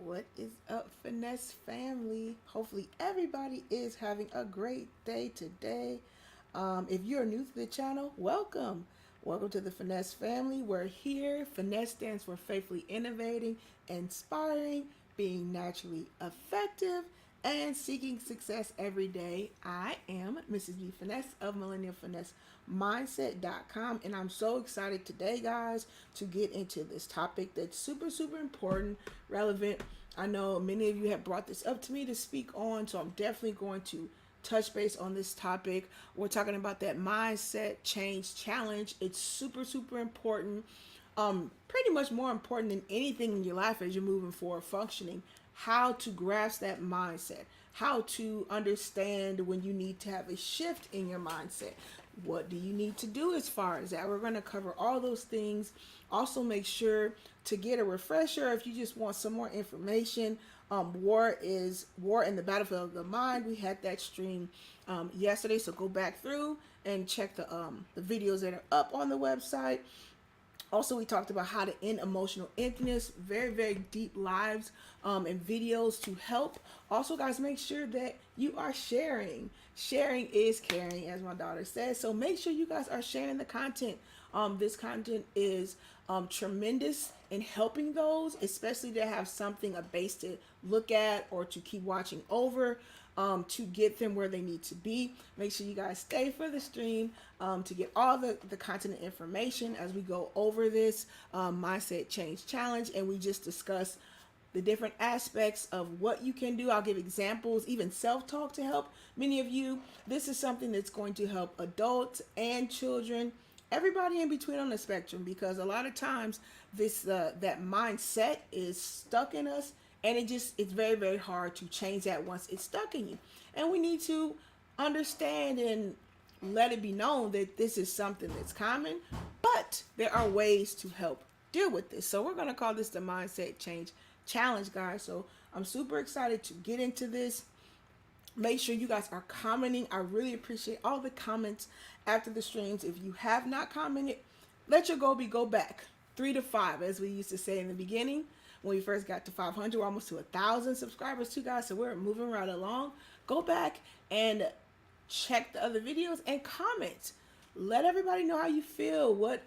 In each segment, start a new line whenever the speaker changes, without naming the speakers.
What is up, Finesse family? Hopefully, everybody is having a great day today. If you're new to the channel, welcome. Welcome to the Finesse family. We're here. Finesse stands for faithfully innovating, inspiring, being naturally effective, and seeking success every day. I am Mrs. B Finesse of millennialfinessemindset.com, and I'm so excited today, guys, to get into this topic that's super, super important, relevant. I know many of you have brought this up to me to speak on, so I'm definitely going to touch base on this topic. We're talking about that mindset change challenge. It's super, super important. Pretty much more important than anything in your life as you're moving forward, functioning. How to grasp that mindset, how to understand when you need to have a shift in your mindset. What do you need to do as far as that? We're going to cover all those things. Also, make sure to get a refresher if you just want some more information. War in the Battlefield of the Mind. We had that stream yesterday, so go back through and check the videos that are up on the website. Also, we talked about how to end emotional emptiness, very, very deep lives and videos to help. Also, guys, make sure that you are sharing. Sharing is caring, as my daughter says. So make sure you guys are sharing the content. This content is tremendous in helping those, especially to have something, a base to look at or to keep watching over. To get them where they need to be. Make sure you guys stay for the stream to get all the content and information as we go over this mindset change challenge, and we just discuss the different aspects of what you can do. I'll give examples, even self-talk to help many of you. This is something that's going to help adults and children, everybody in between on the spectrum, because a lot of times this that mindset is stuck in us. And it's very, very hard to change that once it's stuck in you. And we need to understand and let it be known that this is something that's common, but there are ways to help deal with this. So we're going to call this the Mindset Change Challenge, guys. So I'm super excited to get into this. Make sure you guys are commenting. I really appreciate all the comments after the streams. If you have not commented, let your go back 3 to 5, as we used to say in the beginning. When we first got to 500, we're almost to 1,000 subscribers too, guys. So we're moving right along. Go back and check the other videos and comment. Let everybody know how you feel, what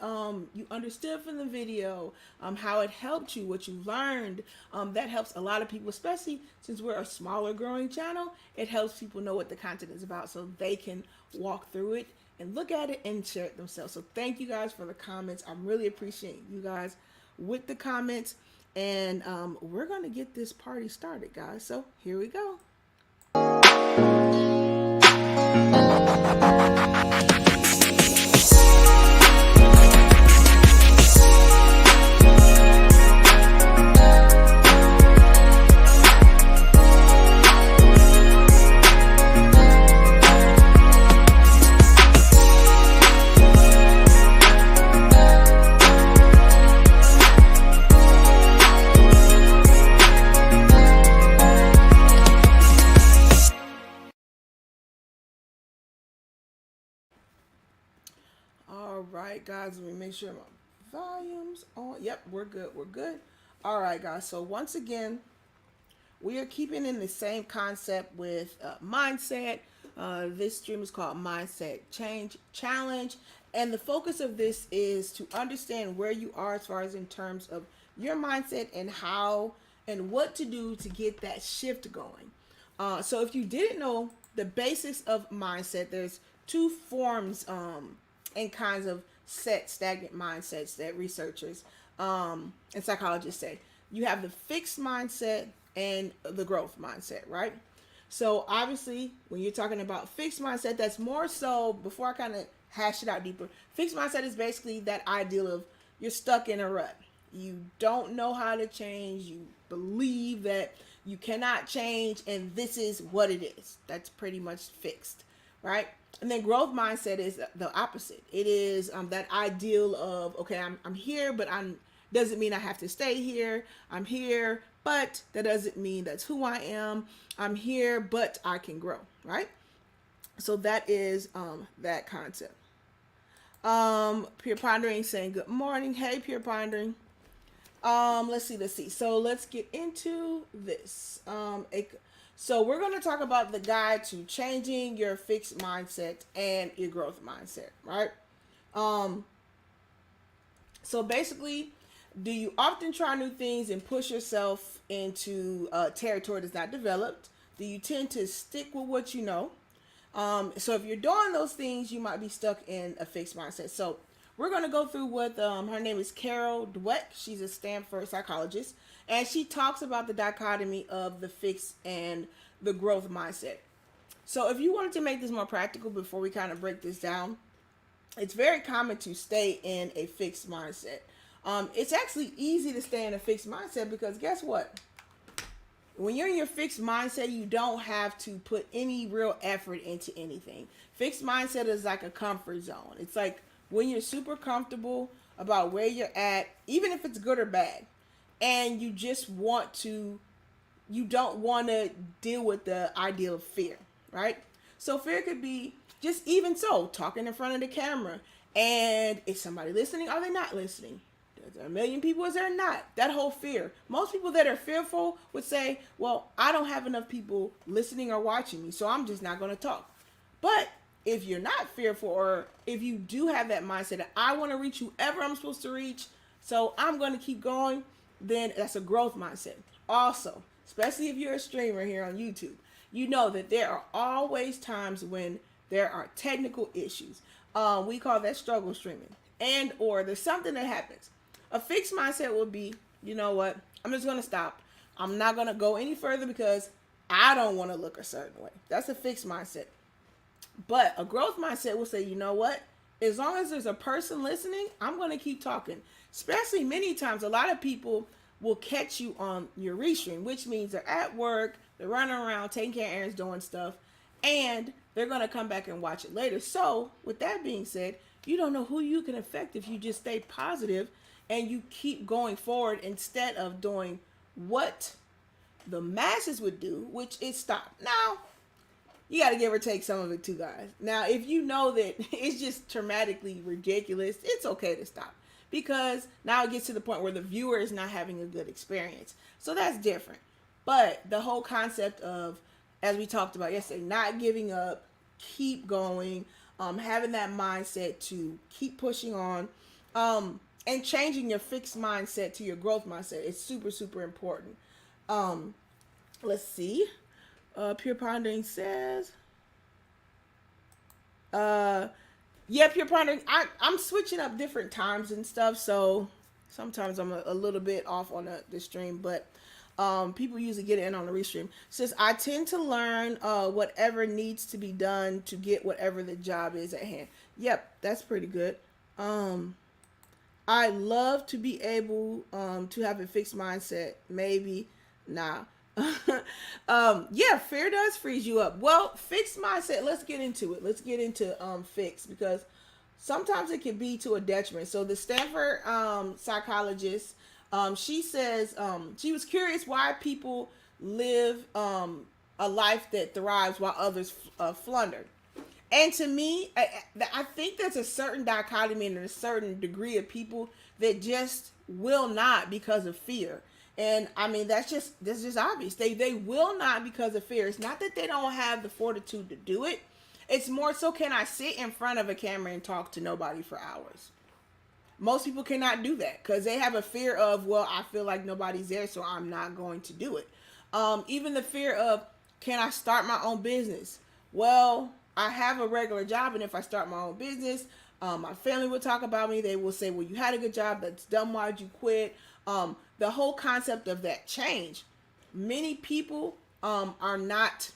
you understood from the video, how it helped you, what you learned. That helps a lot of people, especially since we're a smaller growing channel. It helps people know what the content is about so they can walk through it and look at it and share it themselves. So thank you guys for the comments. I'm really appreciating you guys with the comments. And we're going to get this party started, guys. So here we go. All right, guys, let me make sure my volume's on. Yep, we're good. We're good. All right, guys. So once again, we are keeping in the same concept with mindset. This stream is called Mindset Change Challenge. And the focus of this is to understand where you are as far as in terms of your mindset and how and what to do to get that shift going. So if you didn't know the basics of mindset, there's two forms and kinds of stagnant mindsets that researchers and psychologists say. You have the fixed mindset and the growth mindset, right? So obviously, when you're talking about fixed mindset, that's more so, before I kind of hash it out deeper, fixed mindset is basically that ideal of you're stuck in a rut. You don't know how to change. You believe that you cannot change, and this is what it is. That's pretty much fixed, right? And then growth mindset is the opposite. It is that ideal of, okay, I'm here, but doesn't mean I have to stay here. I'm here, but that doesn't mean that's who I am. I'm here, but I can grow, right? So that is that concept. Pure Pondering saying good morning. Hey, Pure Pondering. Let's see. So let's get into this. So we're going to talk about the guide to changing your fixed mindset and your growth mindset, right? Um, so basically, do you often try new things and push yourself into territory that's not developed? Do you tend to stick with what you know? So if you're doing those things, you might be stuck in a fixed mindset. So we're going to go through what her name is Carol Dweck. She's a Stanford psychologist, and she talks about the dichotomy of the fixed and the growth mindset. So if you wanted to make this more practical before we kind of break this down, it's very common to stay in a fixed mindset. It's actually easy to stay in a fixed mindset because guess what? When you're in your fixed mindset, you don't have to put any real effort into anything. Fixed mindset is like a comfort zone. It's like when you're super comfortable about where you're at, even if it's good or bad, and you don't want to deal with the idea of fear, right? So fear could be just even so, talking in front of the camera. And is somebody listening? Are they not listening? Is there a million people? Is there not? That whole fear. Most people that are fearful would say, well, I don't have enough people listening or watching me, so I'm just not going to talk. But if you're not fearful, or if you do have that mindset that I want to reach whoever I'm supposed to reach, so I'm going to keep going, then that's a growth mindset. Also, especially if you're a streamer here on YouTube, you know that there are always times when there are technical issues. We call that struggle streaming. And or there's something that happens. A fixed mindset would be, you know what, I'm just going to stop. I'm not going to go any further because I don't want to look a certain way. That's a fixed mindset. But a growth mindset will say, you know what, as long as there's a person listening, I'm going to keep talking. Especially many times, a lot of people will catch you on your restream, which means they're at work, they're running around, taking care of errands, doing stuff, and they're going to come back and watch it later. So with that being said, you don't know who you can affect if you just stay positive and you keep going forward instead of doing what the masses would do, which is stop. Now, you got to give or take some of it too, guys. Now, if you know that it's just traumatically ridiculous, it's okay to stop. Because now it gets to the point where the viewer is not having a good experience. So that's different. But the whole concept of, as we talked about yesterday, not giving up, keep going, having that mindset to keep pushing on, and changing your fixed mindset to your growth mindset is super, super important. Let's see. Pure Pondering says, yeah, Pure Pondering, I'm switching up different times and stuff, so sometimes I'm a little bit off on the stream, but people usually get in on the restream. Says, I tend to learn whatever needs to be done to get whatever the job is at hand. Yep, that's pretty good. I love to be able to have a fixed mindset. Maybe, nah. Yeah, fear does freeze you up. Well, fixed mindset, let's get into it. Let's get into fixed, because sometimes it can be to a detriment. So the Stanford psychologist, she says she was curious why people live a life that thrives while others flounder. And to me, I think there's a certain dichotomy and a certain degree of people that just will not because of fear. And I mean, that's just obvious. They will not because of fear. It's not that they don't have the fortitude to do it. It's more so, can I sit in front of a camera and talk to nobody for hours? Most people cannot do that because they have a fear of, well, I feel like nobody's there, so I'm not going to do it. Even the fear of, can I start my own business? Well, I have a regular job, and if I start my own business, my family will talk about me. They will say, well, you had a good job. That's dumb. Why'd you quit? The whole concept of that change. Many people are not,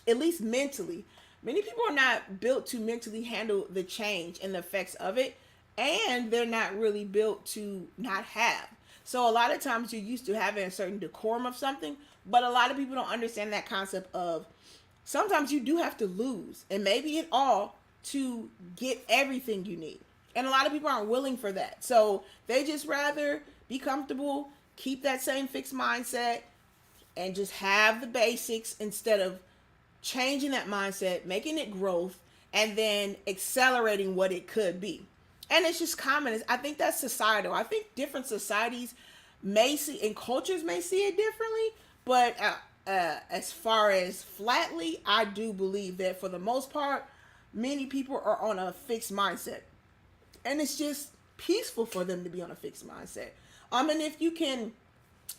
at least mentally, many people are not built to mentally handle the change and the effects of it. And they're not really built to not have. So a lot of times you're used to having a certain decorum of something, but a lot of people don't understand that concept of sometimes you do have to lose, and maybe it all, to get everything you need. And a lot of people aren't willing for that. So they just rather be comfortable, keep that same fixed mindset, and just have the basics instead of changing that mindset, making it growth, and then accelerating what it could be. And it's just common. I think that's societal. I think different societies may see, and cultures may see it differently, but as far as flatly, I do believe that for the most part, many people are on a fixed mindset, and it's just peaceful for them to be on a fixed mindset. And if you can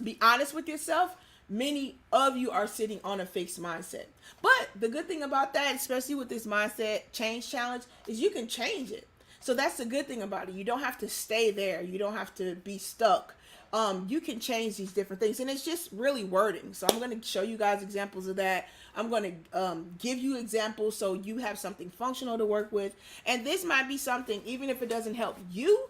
be honest with yourself, many of you are sitting on a fixed mindset. But the good thing about that, especially with this mindset change challenge, is you can change it. So that's the good thing about it. You don't have to stay there. You don't have to be stuck. You can change these different things, and it's just really wording. So I'm going to show you guys examples of that. I'm going to give you examples so you have something functional to work with. And this might be something, even if it doesn't help you,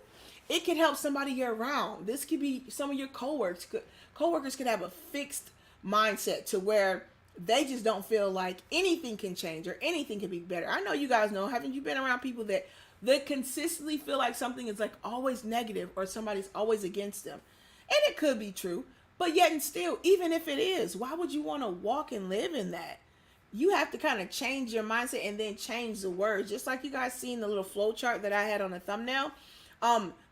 it could help somebody you're around. This could be some of your coworkers. Coworkers could have a fixed mindset to where they just don't feel like anything can change or anything can be better. I know you guys know, haven't you been around people that consistently feel like something is like always negative or somebody's always against them? And it could be true, but yet and still, even if it is, why would you want to walk and live in that? You have to kind of change your mindset and then change the words. Just like you guys seen the little flow chart that I had on the thumbnail.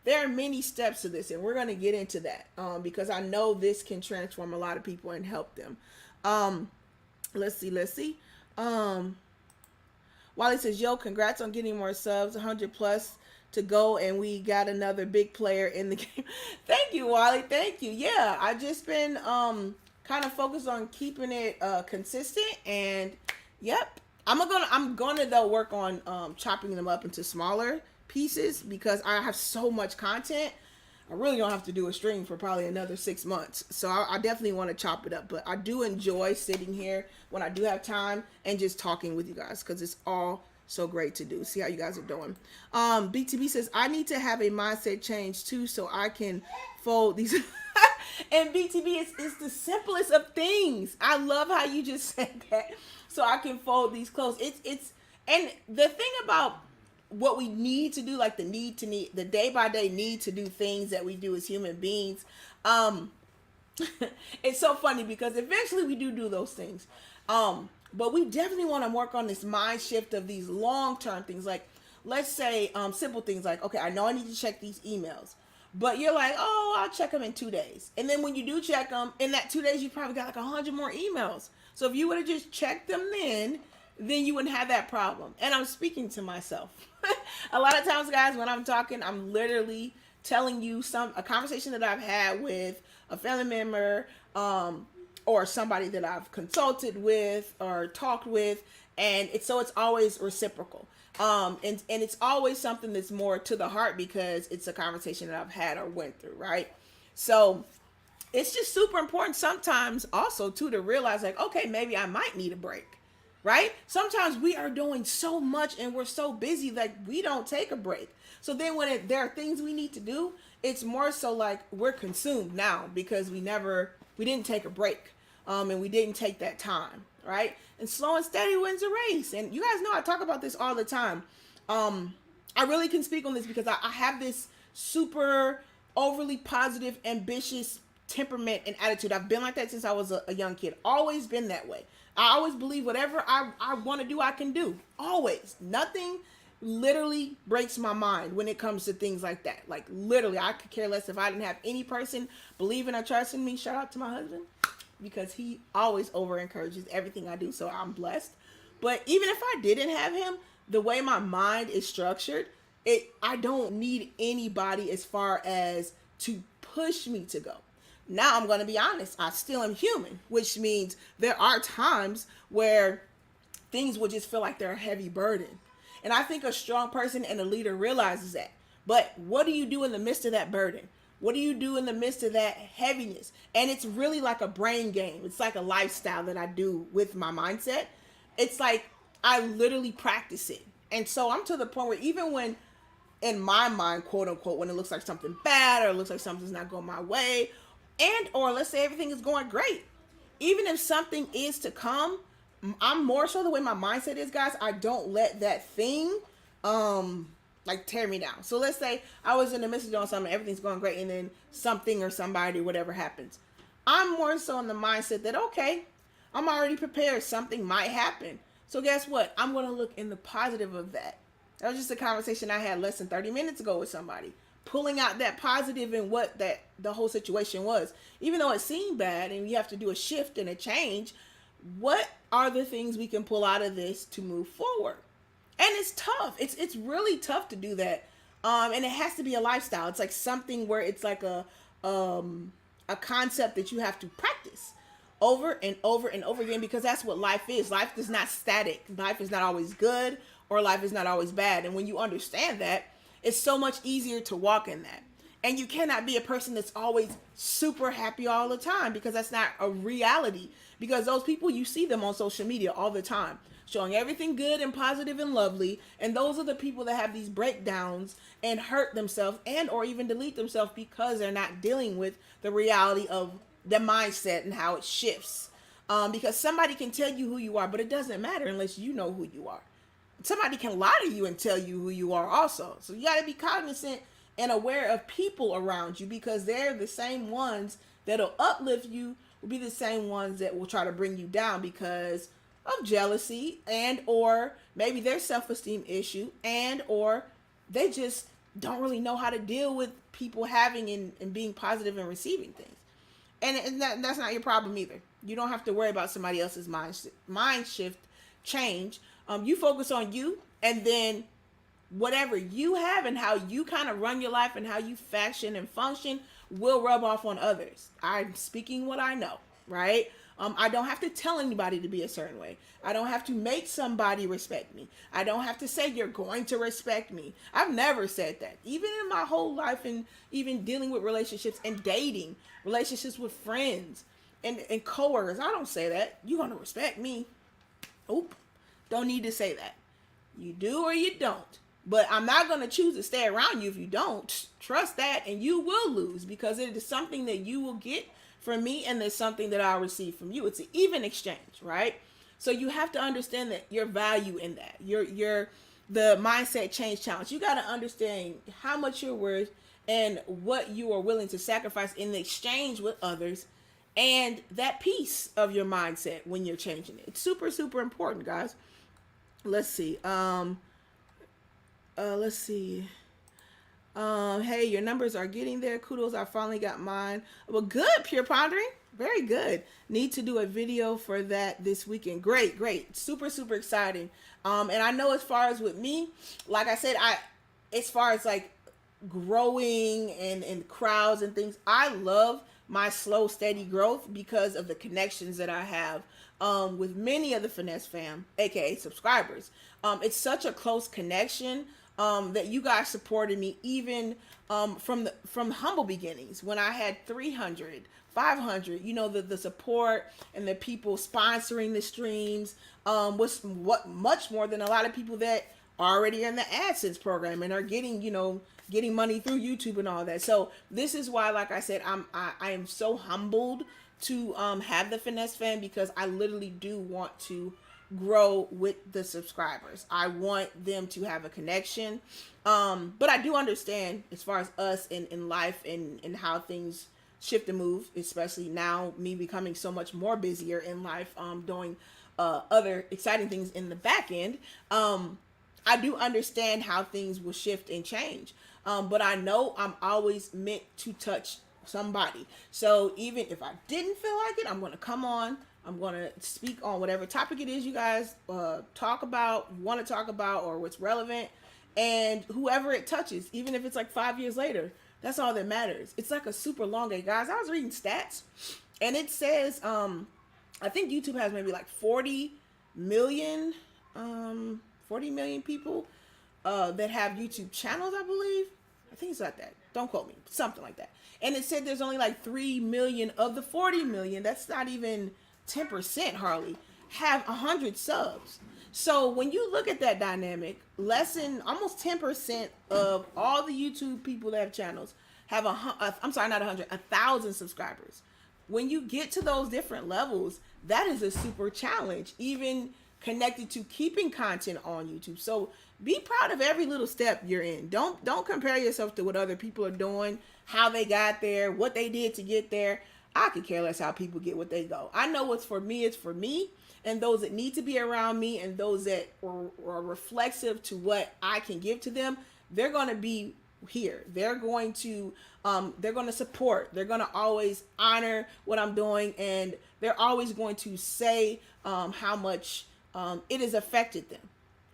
There are many steps to this, and we're going to get into that because I know this can transform a lot of people and help them. Let's see. Wally says, yo, congrats on getting more subs, 100 plus to go, and we got another big player in the game. Thank you, Wally. Thank you. Yeah, I just been kind of focused on keeping it consistent, and yep, I'm gonna though work on chopping them up into smaller pieces because I have so much content. I really don't have to do a stream for probably another 6 months. So I definitely want to chop it up. But I do enjoy sitting here when I do have time and just talking with you guys because it's all so great to do. See how you guys are doing. BTB says, I need to have a mindset change too so I can fold these. And BTB, it's the simplest of things. I love how you just said that. So I can fold these clothes. And the thing about what we need to do, like the day by day need to do things that we do as human beings. It's so funny because eventually we do those things. But we definitely want to work on this mind shift of these long-term things. Like, let's say, simple things like, okay, I know I need to check these emails, but you're like, oh, I'll check them in 2 days. And then when you do check them in that 2 days, you probably got like 100 more emails. So if you would have just checked them then you wouldn't have that problem. And I'm speaking to myself. A lot of times, guys, when I'm talking, I'm literally telling you a conversation that I've had with a family member, or somebody that I've consulted with or talked with, and it's always reciprocal. And it's always something that's more to the heart because it's a conversation that I've had or went through, right? So it's just super important sometimes also too to realize like, okay, maybe I might need a break. Right? Sometimes we are doing so much and we're so busy that we don't take a break. So then when there are things we need to do, it's more so like we're consumed now because we didn't take a break. And we didn't take that time. Right? And slow and steady wins a race. And you guys know I talk about this all the time. I really can speak on this because I have this super overly positive, ambitious temperament and attitude. I've been like that since I was a young kid. Always been that way. I always believe whatever I want to do, I can do. Always. Nothing literally breaks my mind when it comes to things like that. Like literally, I could care less if I didn't have any person believing or trusting me. Shout out to my husband because he always over encourages everything I do. So I'm blessed. But even if I didn't have him, the way my mind is structured, I don't need anybody as far as to push me to go. Now I'm going to be honest, I still am human, which means there are times where things will just feel like they're a heavy burden. And I think a strong person and a leader realizes that. But what do you do in the midst of that burden? What do you do in the midst of that heaviness? And it's really like a brain game. It's like a lifestyle that I do with my mindset. It's like I literally practice it. And so I'm to the point where even when in my mind, quote unquote, when it looks like something bad or it looks like something's not going my way, or let's say everything is going great. Even if something is to come, I'm more so the way my mindset is, guys, I don't let that thing like tear me down. So let's say I was in the midst of doing something, everything's going great, and then something or somebody, whatever happens. I'm more so in the mindset that, okay, I'm already prepared. Something might happen. So guess what? I'm going to look in the positive of that. That was just a conversation I had less than 30 minutes ago with somebody. pulling out that positive in what that the whole situation was. Even though it seemed bad and you have to do a shift and a change, what are the things we can pull out of this to move forward? And it's tough. It's really tough to do that. And it has to be a lifestyle. It's like something where it's like a concept that you have to practice over and over and over again, because that's what life is. Life is not static. Life is not always good, or life is not always bad. And when you understand that, it's so much easier to walk in that. And you cannot be a person that's always super happy all the time, because that's not a reality. Because those people, you see them on social media all the time, showing everything good and positive and lovely. And those are the people that have these breakdowns and hurt themselves and or even delete themselves because they're not dealing with the reality of the mindset and how it shifts. Because somebody can tell you who you are, but it doesn't matter unless you know who you are. Somebody can lie to you and tell you who you are also. So you got to be cognizant and aware of people around you, because they're the same ones that'll uplift you, will be the same ones that will try to bring you down because of jealousy and or maybe their self-esteem issue, and or they just don't really know how to deal with people having and being positive and receiving things. And that's not your problem either. You don't have to worry about somebody else's mind shift change. You focus on you, and then whatever you have and how you kind of run your life and how you fashion and function will rub off on others. I'm speaking what I know, right? I don't have to tell anybody to be a certain way. I don't have to make somebody respect me. I don't have to say you're going to respect me. I've never said that. Even in my whole life, and even dealing with relationships and dating, relationships with friends and coworkers, I don't say that. You're going to respect me. Nope. Don't need to say that. You do or you don't. But I'm not going to choose to stay around you if you don't. Trust that, and you will lose, because it is something that you will get from me, and there's something that I'll receive from you. It's an even exchange, right? So you have to understand that your value in that. The mindset change challenge. You got to understand how much you're worth and what you are willing to sacrifice in exchange with others, and that piece of your mindset when you're changing it. It's super, super important, guys. Let's see. Let's see. Hey, your numbers are getting there. Kudos, I finally got mine. Well, good, Pure Pondering. Very good. Need to do a video for that this weekend. Great. Super, super exciting. And I know as far as with me, like I said, as far as like growing and crowds and things, I love my slow, steady growth because of the connections that I have with many of the Finesse fam, aka subscribers. It's such a close connection. That you guys supported me even from humble beginnings when I had 300, 500. You know, the support and the people sponsoring the streams was much more than a lot of people that are already in the AdSense program and are getting money through YouTube and all that. So this is why, like I said, I am so humbled to have the Finesse fan, because I literally do want to grow with the subscribers. I want them to have a connection. But I do understand as far as us in life and how things shift and move, especially now me becoming so much more busier in life, doing other exciting things in the back end. I do understand how things will shift and change. But I know I'm always meant to touch somebody. So even if I didn't feel like it, I'm going to come on. I'm going to speak on whatever topic it is you guys want to talk about, or what's relevant, and whoever it touches, even if it's like 5 years later, that's all that matters. It's like a super long day, guys. I was reading stats, and it says, I think YouTube has maybe like 40 million people that have YouTube channels, I believe. I think it's like that. Don't quote me. Something like that. And it said there's only like 3 million of the 40 million. That's not even 10% hardly, have 100 subs. So when you look at that dynamic, less than almost 10% of all the YouTube people that have channels have 1,000 subscribers. When you get to those different levels, that is a super challenge, even connected to keeping content on YouTube. So be proud of every little step you're in. Don't compare yourself to what other people are doing, how they got there, what they did to get there. I could care less how people get what they go. I know what's for me is for me, and those that need to be around me and those that are reflexive to what I can give to them, they're going to be here. They're going to support. They're going to always honor what I'm doing, and they're always going to say how much it has affected them.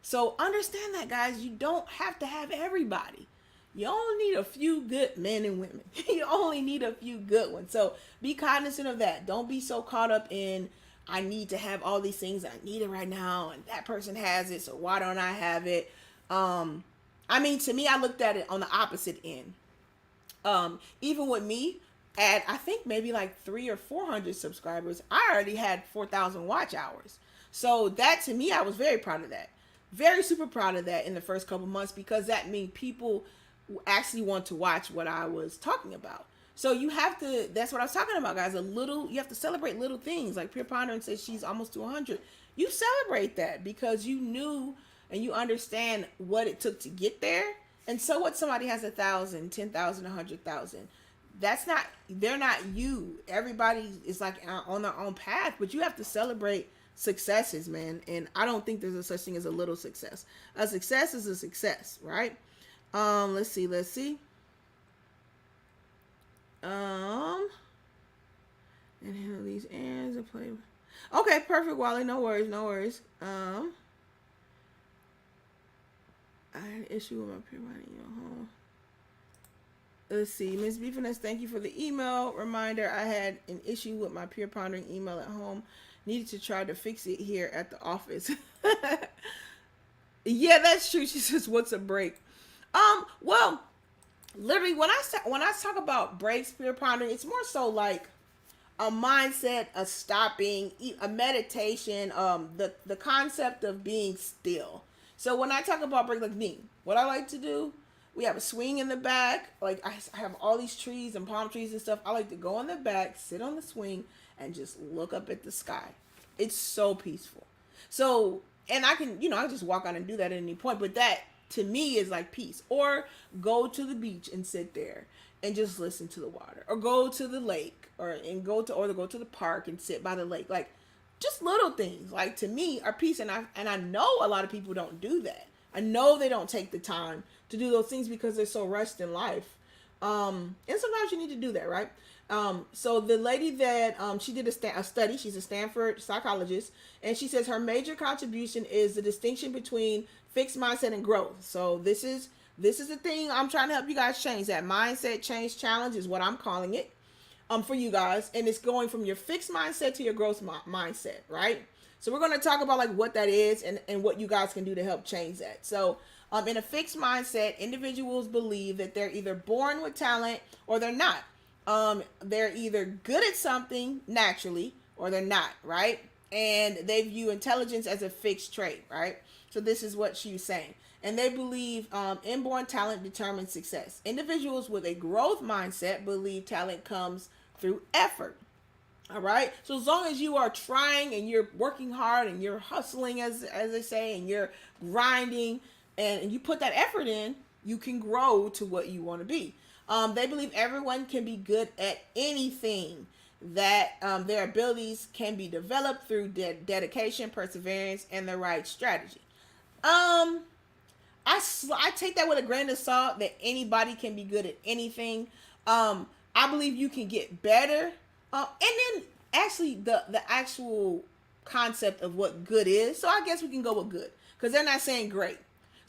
So understand that, guys. You don't have to have everybody. You only need a few good men and women. You only need a few good ones. So be cognizant of that. Don't be so caught up in, I need to have all these things. I need it right now, and that person has it, so why don't I have it? I mean, to me, I looked at it on the opposite end. Even with me, at I think maybe like 300 or 400 subscribers, I already had 4,000 watch hours. So that, to me, I was very proud of that. Very super proud of that in the first couple months, because that means people actually want to watch what I was talking about. So you have to, that's what I was talking about, guys. You have to celebrate little things. Like Pure Pondering says she's almost to 100. You celebrate that because you knew and you understand what it took to get there. And so what, somebody has 1,000, 10,000, 100,000. They're not you. Everybody is like on their own path, but you have to celebrate successes, man. And I don't think there's a such thing as a little success. A success is a success, right? Let's see. And handle these errands and play. Okay, perfect, Wally. No worries. I had an issue with my peer writing. Let's see, Ms. B Finesse, thank you for the email reminder. I had an issue with my peer pondering email at home. Needed to try to fix it here at the office. Yeah, that's true. She says, "What's a break?" Well, literally, when I talk about breaks, peer pondering, it's more so like a mindset, a stopping, a meditation, the concept of being still. So when I talk about break, like me, what I like to do, we have a swing in the back. Like I have all these trees and palm trees and stuff. I like to go in the back, sit on the swing, and just look up at the sky. It's so peaceful. So, and I can, I just walk out and do that at any point. But that, to me, is like peace. Or go to the beach and sit there and just listen to the water. Or go to the lake, or go to the park and sit by the lake. Like, just little things, like, to me, are peace. And I know a lot of people don't do that. I know they don't take the time to do those things because they're so rushed in life. And sometimes you need to do that, right? So the lady that she did a study, she's a Stanford psychologist, and she says her major contribution is the distinction between fixed mindset and growth. So this is the thing I'm trying to help you guys change. That mindset change challenge is what I'm calling it for you guys, and it's going from your fixed mindset to your growth mindset, right? So we're going to talk about like what that is and what you guys can do to help change that. So in a fixed mindset, individuals believe that they're either born with talent or they're not. They're either good at something naturally or they're not, right? And they view intelligence as a fixed trait, right? So this is what she was saying. And they believe inborn talent determines success. Individuals with a growth mindset believe talent comes through effort. All right. So as long as you are trying and you're working hard and you're hustling, as they say, and you're grinding and you put that effort in, you can grow to what you want to be. They believe everyone can be good at anything, that their abilities can be developed through dedication, perseverance, and the right strategy. I take that with a grain of salt, that anybody can be good at anything. I believe you can get better. And then actually the actual concept of what good is. So I guess we can go with good, because they're not saying great.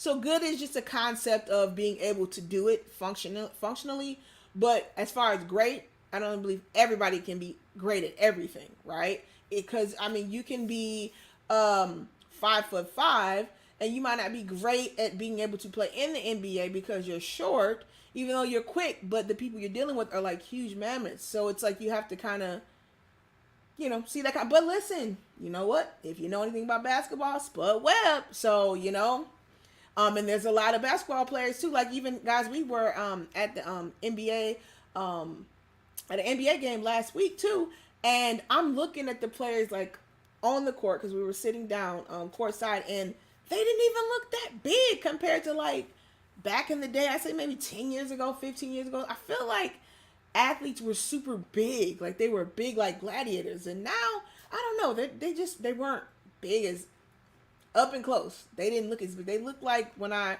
So good is just a concept of being able to do it functionally. But as far as great, I don't believe everybody can be great at everything, right? Because you can be 5'5" and you might not be great at being able to play in the NBA because you're short, even though you're quick, but the people you're dealing with are like huge mammoths. So it's like you have to kind of, see that kind. But listen, you know what? If you know anything about basketball, Spud Webb. So, and there's a lot of basketball players too. Like even guys, we were at the NBA at an NBA game last week too, and I'm looking at the players like on the court because we were sitting down courtside, and they didn't even look that big compared to like back in the day. I say maybe 10 years ago, 15 years ago. I feel like athletes were super big, like they were big like gladiators, and now I don't know. They weren't big as up and close. They didn't look as big. They looked like when I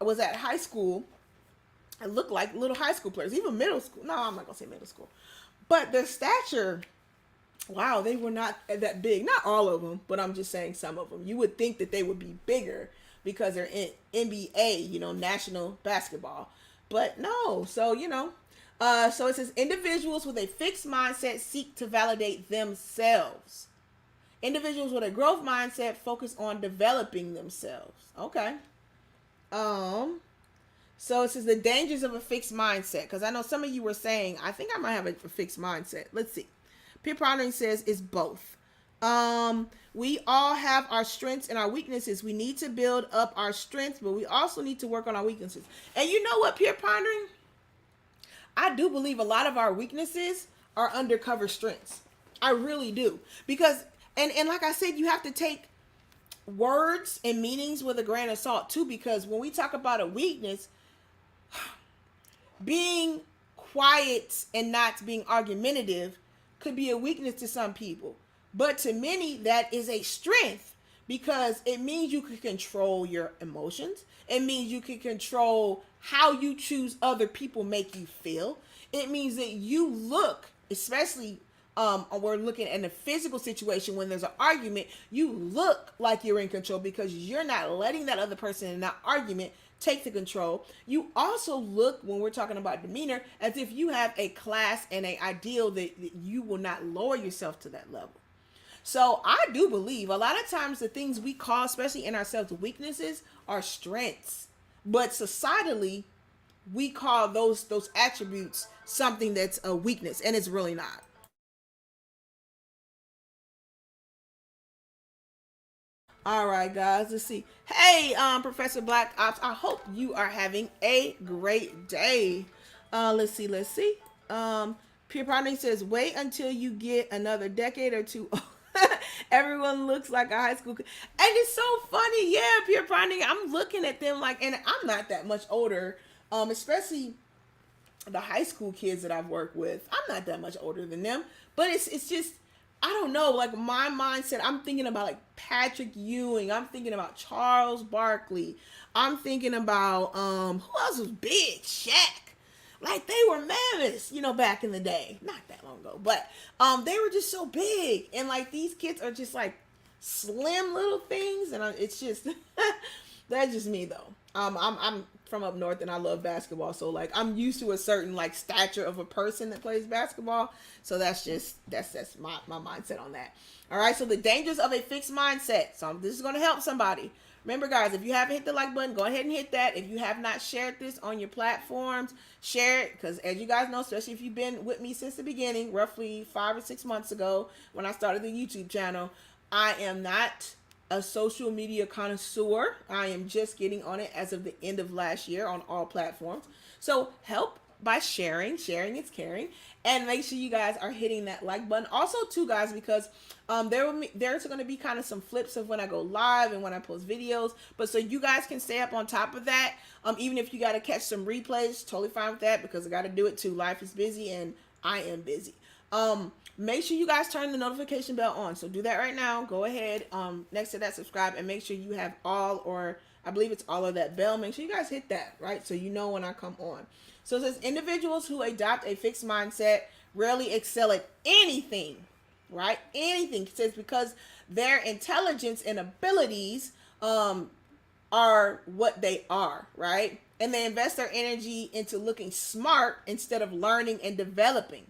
was at high school and looked like little high school players, even middle school. No, I'm not gonna say middle school, but their stature, wow, they were not that big. Not all of them, but I'm just saying some of them. You would think that they would be bigger because they're in NBA, national basketball. But no. So, so it says individuals with a fixed mindset seek to validate themselves. Individuals with a growth mindset focus on developing themselves. Okay. So it says the dangers of a fixed mindset. Because I know some of you were saying, I think I might have a fixed mindset. Let's see. Peer pondering says it's both. We all have our strengths and our weaknesses. We need to build up our strengths, but we also need to work on our weaknesses. And you know what, peer pondering? I do believe a lot of our weaknesses are undercover strengths. I really do. Because, and like I said, you have to take words and meanings with a grain of salt too, because when we talk about a weakness, being quiet and not being argumentative could be a weakness to some people. But to many, that is a strength because it means you can control your emotions. It means you can control how you choose other people make you feel. It means that you look, especially we're looking at a physical situation when there's an argument, you look like you're in control because you're not letting that other person in that argument take the control. You also look, when we're talking about demeanor, as if you have a class and an ideal that you will not lower yourself to that level. So I do believe a lot of times the things we call, especially in ourselves, weaknesses are strengths. But societally, we call those attributes something that's a weakness, and it's really not. All right, guys, let's see. Hey, Professor Black Ops, I hope you are having a great day. Let's see. Peer Pondering says, wait until you get another decade or two. Everyone looks like a high school kid. And it's so funny. Yeah, Peer Pondering, I'm looking at them like, and I'm not that much older, especially the high school kids that I've worked with. I'm not that much older than them, but it's just, I don't know, like my mindset, I'm thinking about like Patrick Ewing, I'm thinking about Charles Barkley, I'm thinking about who else was big? Shaq. Like they were mammoths, back in the day. Not that long ago, but they were just so big, and like these kids are just like slim little things, and it's just that's just me though. I'm from up north and I love basketball, so like I'm used to a certain like stature of a person that plays basketball. So that's my mindset on that. All right, so the dangers of a fixed mindset. So this is going to help somebody. Remember, guys, if you haven't hit the like button, go ahead and hit that. If you have not shared this on your platforms, share it, because as you guys know, especially if you've been with me since the beginning, roughly 5 or 6 months ago when I started the YouTube channel, I am not a social media connoisseur. I am just getting on it as of the end of last year on all platforms. So help by sharing. Sharing is caring. And make sure you guys are hitting that like button. Also, too, guys, because there's going to be kind of some flips of when I go live and when I post videos. But so you guys can stay up on top of that. Even if you got to catch some replays, totally fine with that because I got to do it too. Life is busy and I am busy. Make sure you guys turn the notification bell on. So do that right now. Go ahead. Next to that, subscribe and make sure you have all, or I believe it's all of that bell. Make sure you guys hit that, right? So you know when I come on. So it says individuals who adopt a fixed mindset rarely excel at anything, right? Anything. It says because their intelligence and abilities are what they are, right? And they invest their energy into looking smart instead of learning and developing.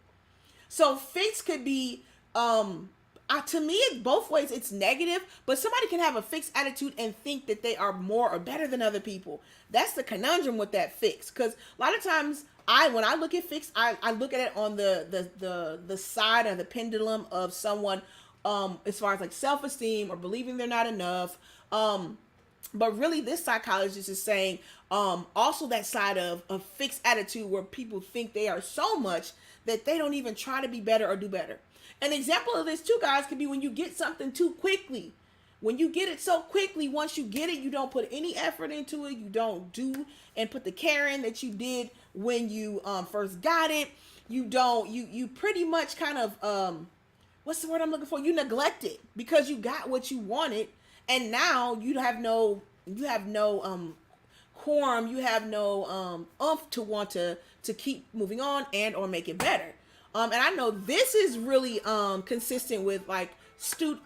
So fixed could be, to me, both ways. It's negative, but somebody can have a fixed attitude and think that they are more or better than other people. That's the conundrum with that fixed. Because a lot of times, when I look at fixed, I look at it on the side of the pendulum of someone, as far as like self-esteem or believing they're not enough. But really, this psychologist is saying also that side of a fixed attitude where people think they are so much that they don't even try to be better or do better. An example of this too, guys, could be when you get something too quickly. When you get it so quickly, once you get it, you don't put any effort into it. You don't do and put the care in that you did when you first got it. You pretty much kind of, what's the word I'm looking for? You neglect it because you got what you wanted. And now you have no quorum, you have no oomph to want to keep moving on and or make it better. And I know this is really consistent with like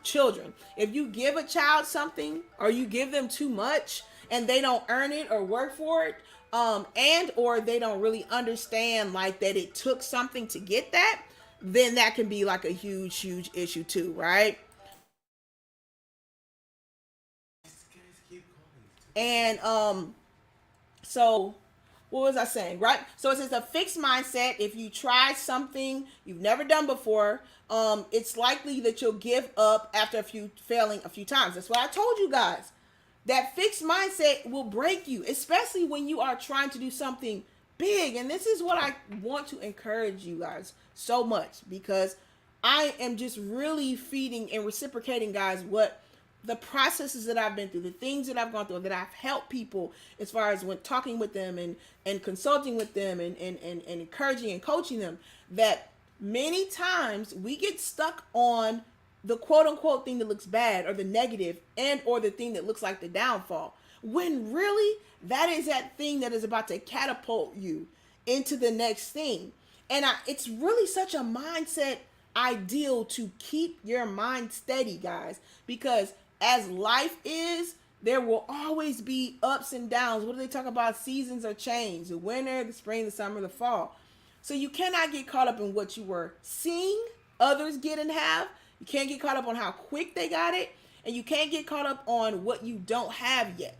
children. If you give a child something or you give them too much and they don't earn it or work for it, and or they don't really understand like that it took something to get that, then that can be like a huge issue too, right? And so what was I saying, right? So it says a fixed mindset. If you try something you've never done before, it's likely that you'll give up after failing a few times. That's what I told you guys. That fixed mindset will break you, especially when you are trying to do something big. And this is what I want to encourage you guys so much, because I am just really feeding and reciprocating, guys, what the processes that I've been through, the things that I've gone through, that I've helped people as far as when talking with them and consulting with them and encouraging and coaching them, that many times we get stuck on the quote unquote thing that looks bad or the negative and or the thing that looks like the downfall, when really that is that thing that is about to catapult you into the next thing. And it's really such a mindset ideal to keep your mind steady, guys, because as life is, there will always be ups and downs. What do they talk about? Seasons are changed: the winter, the spring, the summer, the fall. So you cannot get caught up in what you were seeing others get and have. You can't get caught up on how quick they got it, and you can't get caught up on what you don't have yet.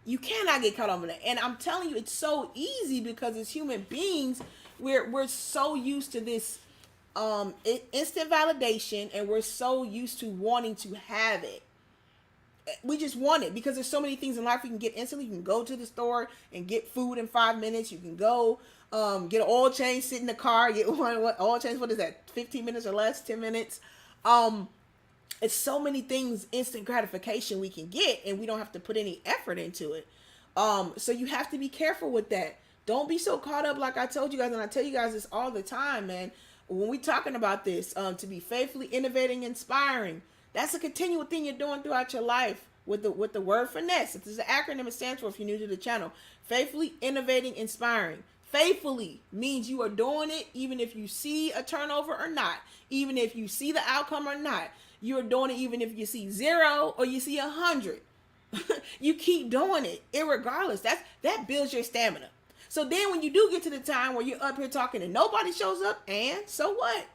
You cannot get caught up in that. And I'm telling you, it's so easy because as human beings, we're so used to this instant validation, and we're so used to wanting to have it. We just want it because there's so many things in life you can get instantly. You can go to the store and get food in 5 minutes. You can go get an oil change, sit in the car, get one oil change. What is that? 15 minutes or less, 10 minutes. It's so many things, instant gratification we can get, and we don't have to put any effort into it. So you have to be careful with that. Don't be so caught up, like I told you guys, and I tell you guys this all the time, man. When we talking about this, to be faithfully innovating, inspiring, that's a continual thing you're doing throughout your life with the word finesse. This is an acronym it stands for if you're new to the channel. Faithfully innovating, inspiring. Faithfully means you are doing it even if you see a turnover or not, even if you see the outcome or not. You're doing it even if you see 0 or you see 100. You keep doing it irregardless. That builds your stamina. So then when you do get to the time where you're up here talking and nobody shows up, and so what?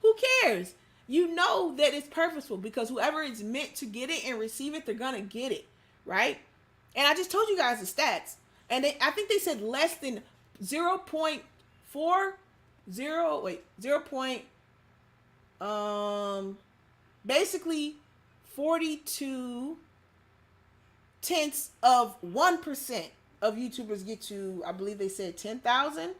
Who cares? You know that it's purposeful, because whoever is meant to get it and receive it, they're going to get it, right? And I just told you guys the stats. And I think they said less than 0.40, basically 42 tenths of 1% of YouTubers get to, I believe they said 10,000,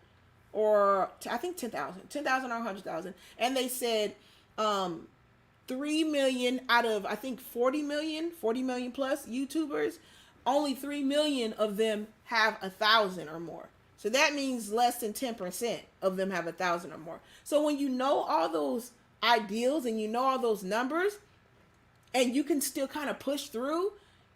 or I think 10,000 or 100,000. And they said 3 million out of, I think 40 million plus YouTubers, only 3 million of them have 1,000 or more. So that means less than 10% of them have 1,000 or more. So when you know all those ideals and you know all those numbers, and you can still kind of push through,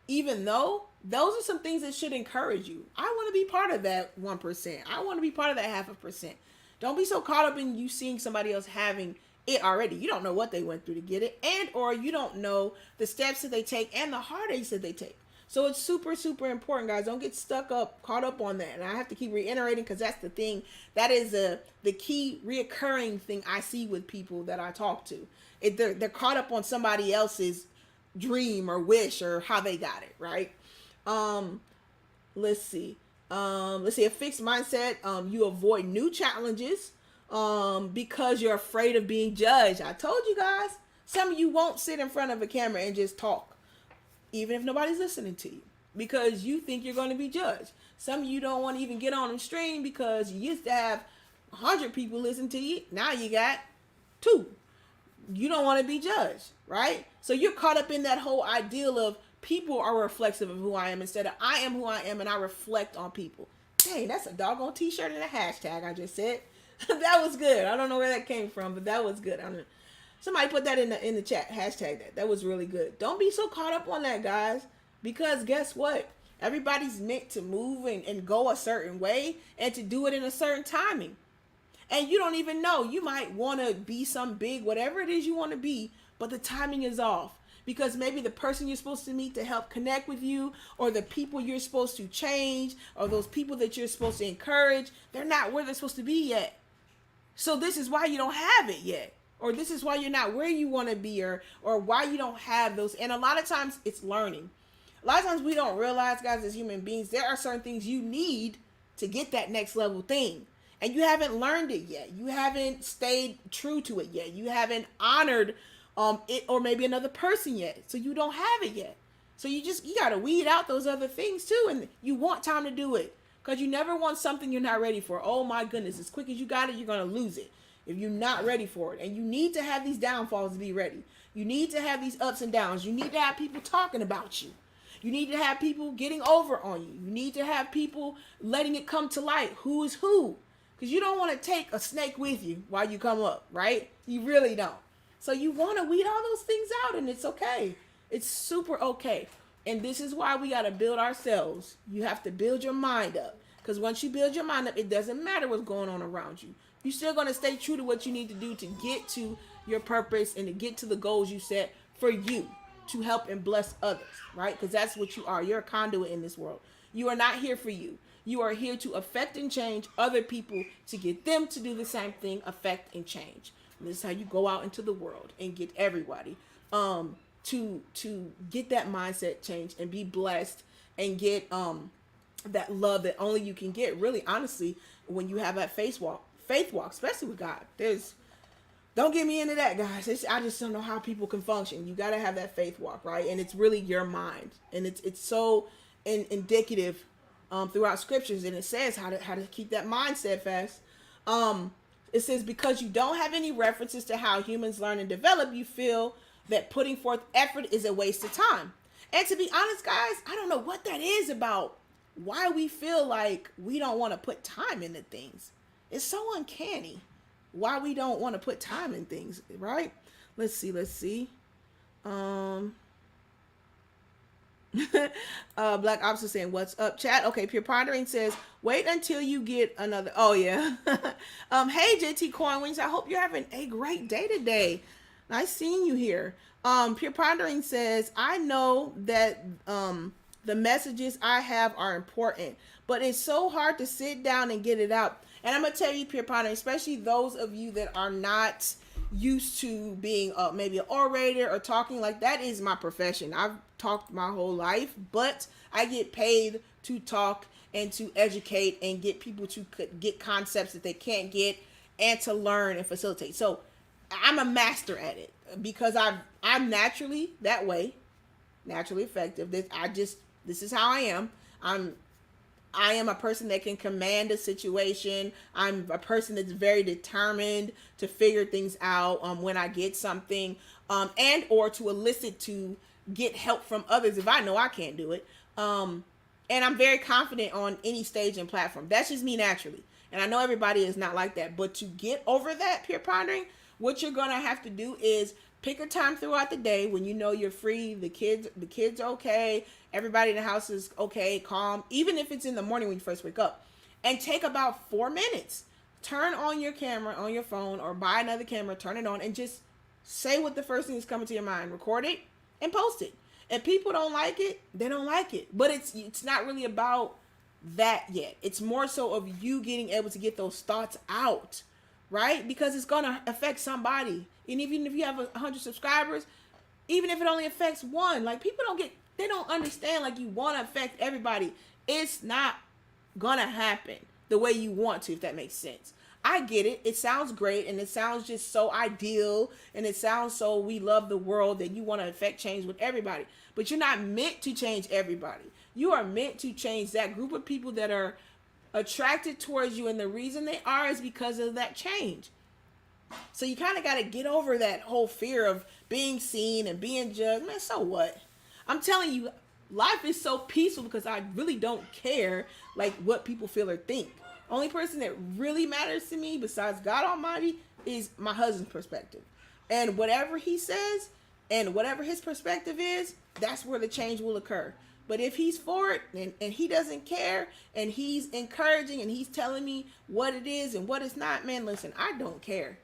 even though those are some things that should encourage you. I want to be part of that 1%. I want to be part of that 0.5%. Don't be so caught up in you seeing somebody else having it already. You don't know what they went through to get it, and or you don't know the steps that they take and the heartaches that they take. So it's super important, guys. Don't get caught up on that. And I have to keep reiterating, because that's the thing. That is the key reoccurring thing I see with people that I talk to. They're caught up on somebody else's dream or wish or how they got it, right? Let's see. A fixed mindset. You avoid new challenges because you're afraid of being judged. I told you guys. Some of you won't sit in front of a camera and just talk, even if nobody's listening to you, because you think you're going to be judged. Some of you don't want to even get on the stream because you used to have 100 people listen to you. Now you got 2. You don't want to be judged, right? So you're caught up in that whole ideal of people are reflexive of who I am, instead of I am who I am and I reflect on people. Dang, that's a doggone t-shirt and a hashtag I just said. That was good. I don't know where that came from, but that was good. Somebody put that in the chat. Hashtag that. That was really good. Don't be so caught up on that, guys, because guess what? Everybody's meant to move and go a certain way and to do it in a certain timing. And you don't even know. You might want to be some big, whatever it is you want to be, but the timing is off. Because maybe the person you're supposed to meet to help connect with you, or the people you're supposed to change, or those people that you're supposed to encourage, they're not where they're supposed to be yet. So this is why you don't have it yet. Or this is why you're not where you want to be, or why you don't have those. And a lot of times it's learning. A lot of times we don't realize, guys, as human beings, there are certain things you need to get that next level thing. And you haven't learned it yet. You haven't stayed true to it yet. You haven't honored it or maybe another person yet. So you don't have it yet. So you got to weed out those other things too. And you want time to do it. Because you never want something you're not ready for. Oh my goodness, as quick as you got it, you're going to lose it if you're not ready for it. And you need to have these downfalls to be ready. You need to have these ups and downs. You need to have people talking about you. You need to have people getting over on you. You need to have people letting it come to light. Who is who? Because you don't want to take a snake with you while you come up, right? You really don't. So you want to weed all those things out, and it's okay. It's super okay. And this is why we got to build ourselves. You have to build your mind up. Because once you build your mind up, it doesn't matter what's going on around you. You're still going to stay true to what you need to do to get to your purpose and to get to the goals you set for you, to help and bless others, right? Because that's what you are. You're a conduit in this world. You are not here for you. You are here to affect and change other people, to get them to do the same thing, affect and change. And this is how you go out into the world and get everybody to get that mindset change and be blessed and get that love that only you can get, really, honestly, when you have that faith walk, especially with God. Don't get me into that, guys. I just don't know how people can function. You got to have that faith walk, right? And it's really your mind. And it's so indicative throughout scriptures. And it says how to keep that mind steadfast. It says, because you don't have any references to how humans learn and develop, you feel that putting forth effort is a waste of time. And to be honest, guys, I don't know what that is about why we feel like we don't want to put time into things. It's so uncanny why we don't want to put time in things, right? Let's see. Black Ops is saying, what's up, chat? Okay, Pure Pondering says, wait until you get another. Oh, yeah. Hey, JT Coin Wings, I hope you're having a great day today. Nice seeing you here. Pure Pondering says, I know that the messages I have are important, but it's so hard to sit down and get it out. And I'm going to tell you, Pure Pondering, especially those of you that are not used to being maybe an orator or talking, like that is my profession. I've talked my whole life, but I get paid to talk and to educate and get people to get concepts that they can't get and to learn and facilitate. So I'm a master at it because I'm naturally that way, naturally effective. This is how I am. I am a person that can command a situation. I'm a person that's very determined to figure things out when I get something, and or to elicit to get help from others if I know I can't do it. And I'm very confident on any stage and platform. That's just me naturally. And I know everybody is not like that. But to get over that, Pure Pondering, what you're going to have to do is pick a time throughout the day when you know you're free, the kids are okay, everybody in the house is okay, calm, even if it's in the morning when you first wake up, and take about 4 minutes. Turn on your camera on your phone or buy another camera, turn it on, and just say what the first thing is coming to your mind. Record it and post it. If people don't like it, they don't like it. But it's not really about that yet. It's more so of you getting able to get those thoughts out, right? Because it's going to affect somebody. And even if you have 100 subscribers, even if it only affects one, like people they don't understand, like you want to affect everybody. It's not going to happen the way you want to, if that makes sense. I get it. It sounds great. And it sounds just so ideal. And it sounds so we love the world that you want to affect change with everybody. But you're not meant to change everybody. You are meant to change that group of people that are attracted towards you. And the reason they are is because of that change. So you kind of got to get over that whole fear of being seen and being judged. Man, so what? I'm telling you, life is so peaceful because I really don't care like what people feel or think. Only person that really matters to me besides God Almighty is my husband's perspective. And whatever he says and whatever his perspective is, that's where the change will occur. But if he's for it and he doesn't care and he's encouraging and he's telling me what it is and what it's not, man, listen, I don't care.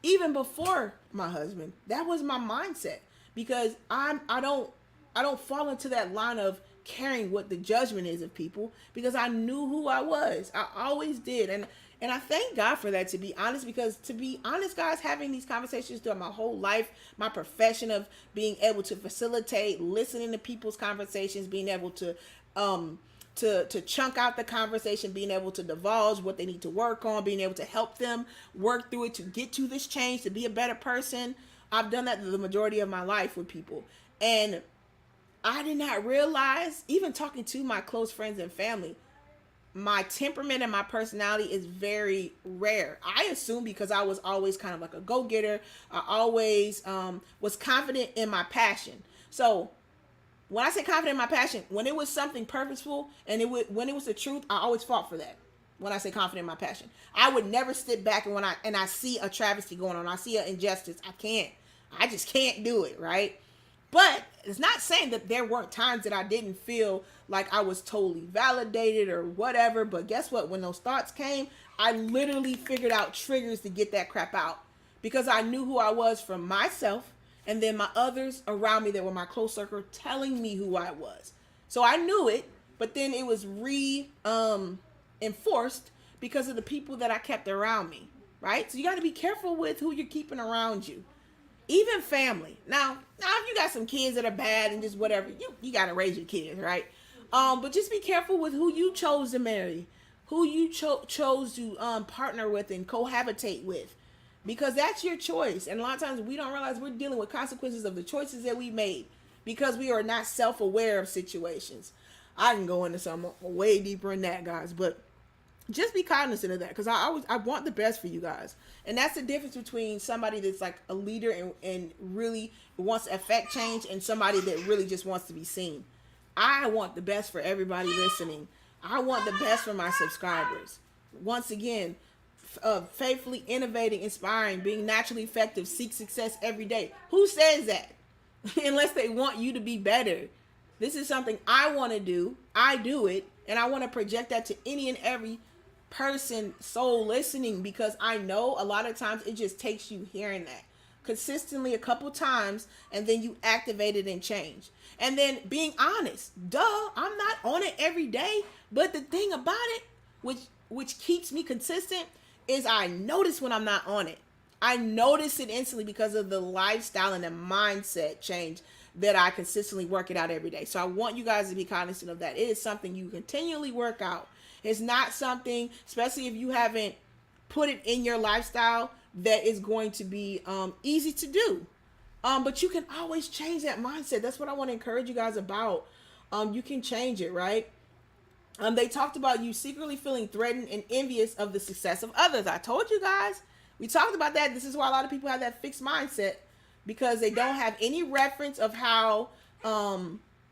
Even before my husband, that was my mindset, because I don't fall into that line of caring what the judgment is of people, because I knew who I was. I always did. And I thank God for that, to be honest, because to be honest, guys, having these conversations throughout my whole life, my profession of being able to facilitate, listening to people's conversations, being able to chunk out the conversation, being able to divulge what they need to work on, being able to help them work through it to get to this change, to be a better person. I've done that the majority of my life with people. And I did not realize, even talking to my close friends and family, my temperament and my personality is very rare. I assume because I was always kind of like a go-getter. I always was confident in my passion. So when I say confident in my passion, when it was something purposeful and when it was the truth, I always fought for that. When I say confident in my passion, I would never sit back and when I see a travesty going on, I see an injustice, I just can't do it, right? But it's not saying that there weren't times that I didn't feel like I was totally validated or whatever. But guess what? When those thoughts came, I literally figured out triggers to get that crap out, because I knew who I was from myself, and then my others around me that were my close circle telling me who I was. So I knew it, but then it was enforced because of the people that I kept around me, right? So you got to be careful with who you're keeping around you. Even family. Now if you got some kids that are bad and just whatever, you got to raise your kids, right? But just be careful with who you chose to marry, who you chose to partner with and cohabitate with, because that's your choice. And a lot of times we don't realize we're dealing with consequences of the choices that we made because we are not self-aware of situations. I can go into something way deeper in that, guys, but just be cognizant of that, because I want the best for you guys. And that's the difference between somebody that's like a leader and really wants to affect change and somebody that really just wants to be seen. I want the best for everybody listening. I want the best for my subscribers. Once again, faithfully innovating, inspiring, being naturally effective, seek success every day. Who says that? Unless they want you to be better. This is something I want to do. I do it. And I want to project that to any and every person, soul listening, because I know a lot of times it just takes you hearing that consistently a couple times, and then you activate it and change. And then being honest, I'm not on it every day, but the thing about it, which keeps me consistent, is I notice when I'm not on it. I notice it instantly because of the lifestyle and the mindset change that I consistently work it out every day. So I want you guys to be cognizant of that. It is something you continually work out. It's not something, especially if you haven't put it in your lifestyle, that is going to be easy to do. But you can always change that mindset. That's what I want to encourage you guys about. You can change it, right? They talked about you secretly feeling threatened and envious of the success of others. I told you guys. We talked about that. This is why a lot of people have that fixed mindset, because they don't have any reference of how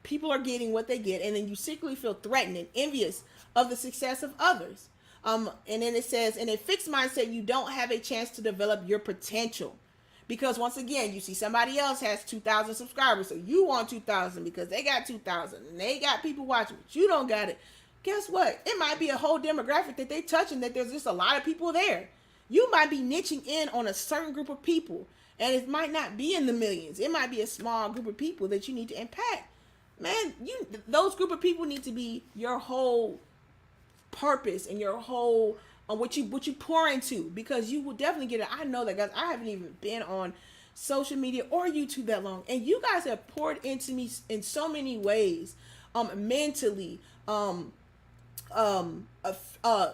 people are getting what they get. And then you secretly feel threatened and envious of the success of others. And then it says, in a fixed mindset, you don't have a chance to develop your potential. Because once again, you see somebody else has 2,000 subscribers, so you want 2,000 because they got 2,000 and they got people watching, but you don't got it. Guess what? It might be a whole demographic that they touching, that there's just a lot of people there. You might be niching in on a certain group of people, and it might not be in the millions. It might be a small group of people that you need to impact. Man, those group of people need to be your whole purpose and your whole what you pour into, because you will definitely get it. I know that, guys. I haven't even been on social media or YouTube that long, and you guys have poured into me in so many ways, mentally,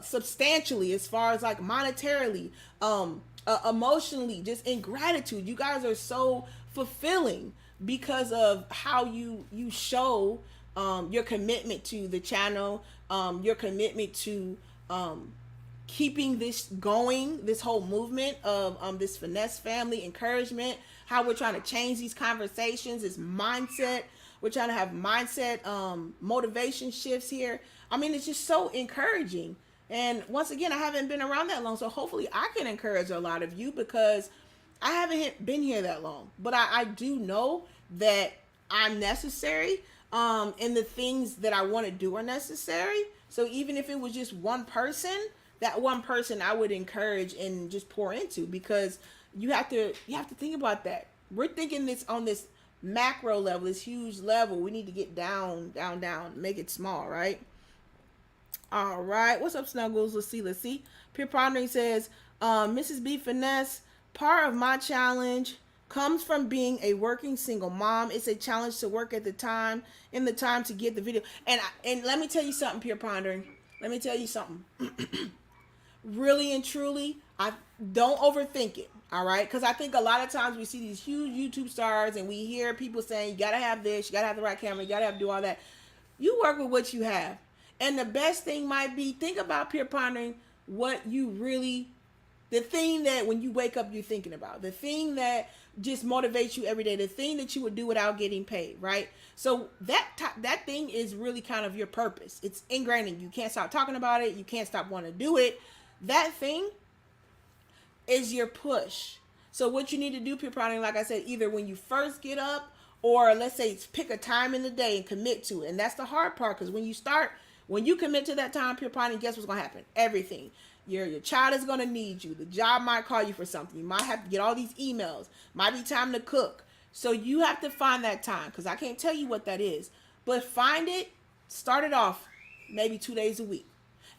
substantially, as far as like monetarily, emotionally, just in gratitude. You guys are so fulfilling because of how you show your commitment to the channel, your commitment to keeping this going, this whole movement of this Finesse family encouragement, how we're trying to change these conversations, this mindset. We're trying to have mindset motivation shifts here. I mean, it's just so encouraging. And once again, I haven't been around that long, so hopefully I can encourage a lot of you, because I haven't been here that long. But I do know that I'm necessary. and the things that I want to do are necessary. So even if it was just one person, that one person I would encourage and just pour into, because you have to think about that. We're thinking this on this macro level, this huge level. We need to get down, down, down, make it small, right? All right. What's up, Snuggles? Let's see. Peer Pondering says, Mrs. B Finesse, part of my challenge comes from being a working single mom. It's a challenge to work at the time, in the time to get the video. And let me tell you something, Peer Pondering. Let me tell you something. Really and truly, I don't overthink it. All right, because I think a lot of times we see these huge YouTube stars and we hear people saying you gotta have this, you gotta have the right camera, you gotta have to do all that. You work with what you have, and the best thing might be, think about Peer Pondering, what you really, the thing that when you wake up you're thinking about, the thing that just motivates you every day, the thing that you would do without getting paid, right? So that thing is really kind of your purpose. It's ingrained in you. You can't stop talking about it. You can't stop wanting to do it. That thing is your push. So what you need to do, Peer Pondering, like I said, either when you first get up, or let's say pick a time in the day and commit to it. And that's the hard part, because when you commit to that time, Peer Pondering, guess what's going to happen? Everything. Your child is going to need you. The job might call you for something. You might have to get all these emails. Might be time to cook. So you have to find that time, because I can't tell you what that is. But find it, start it off maybe 2 days a week,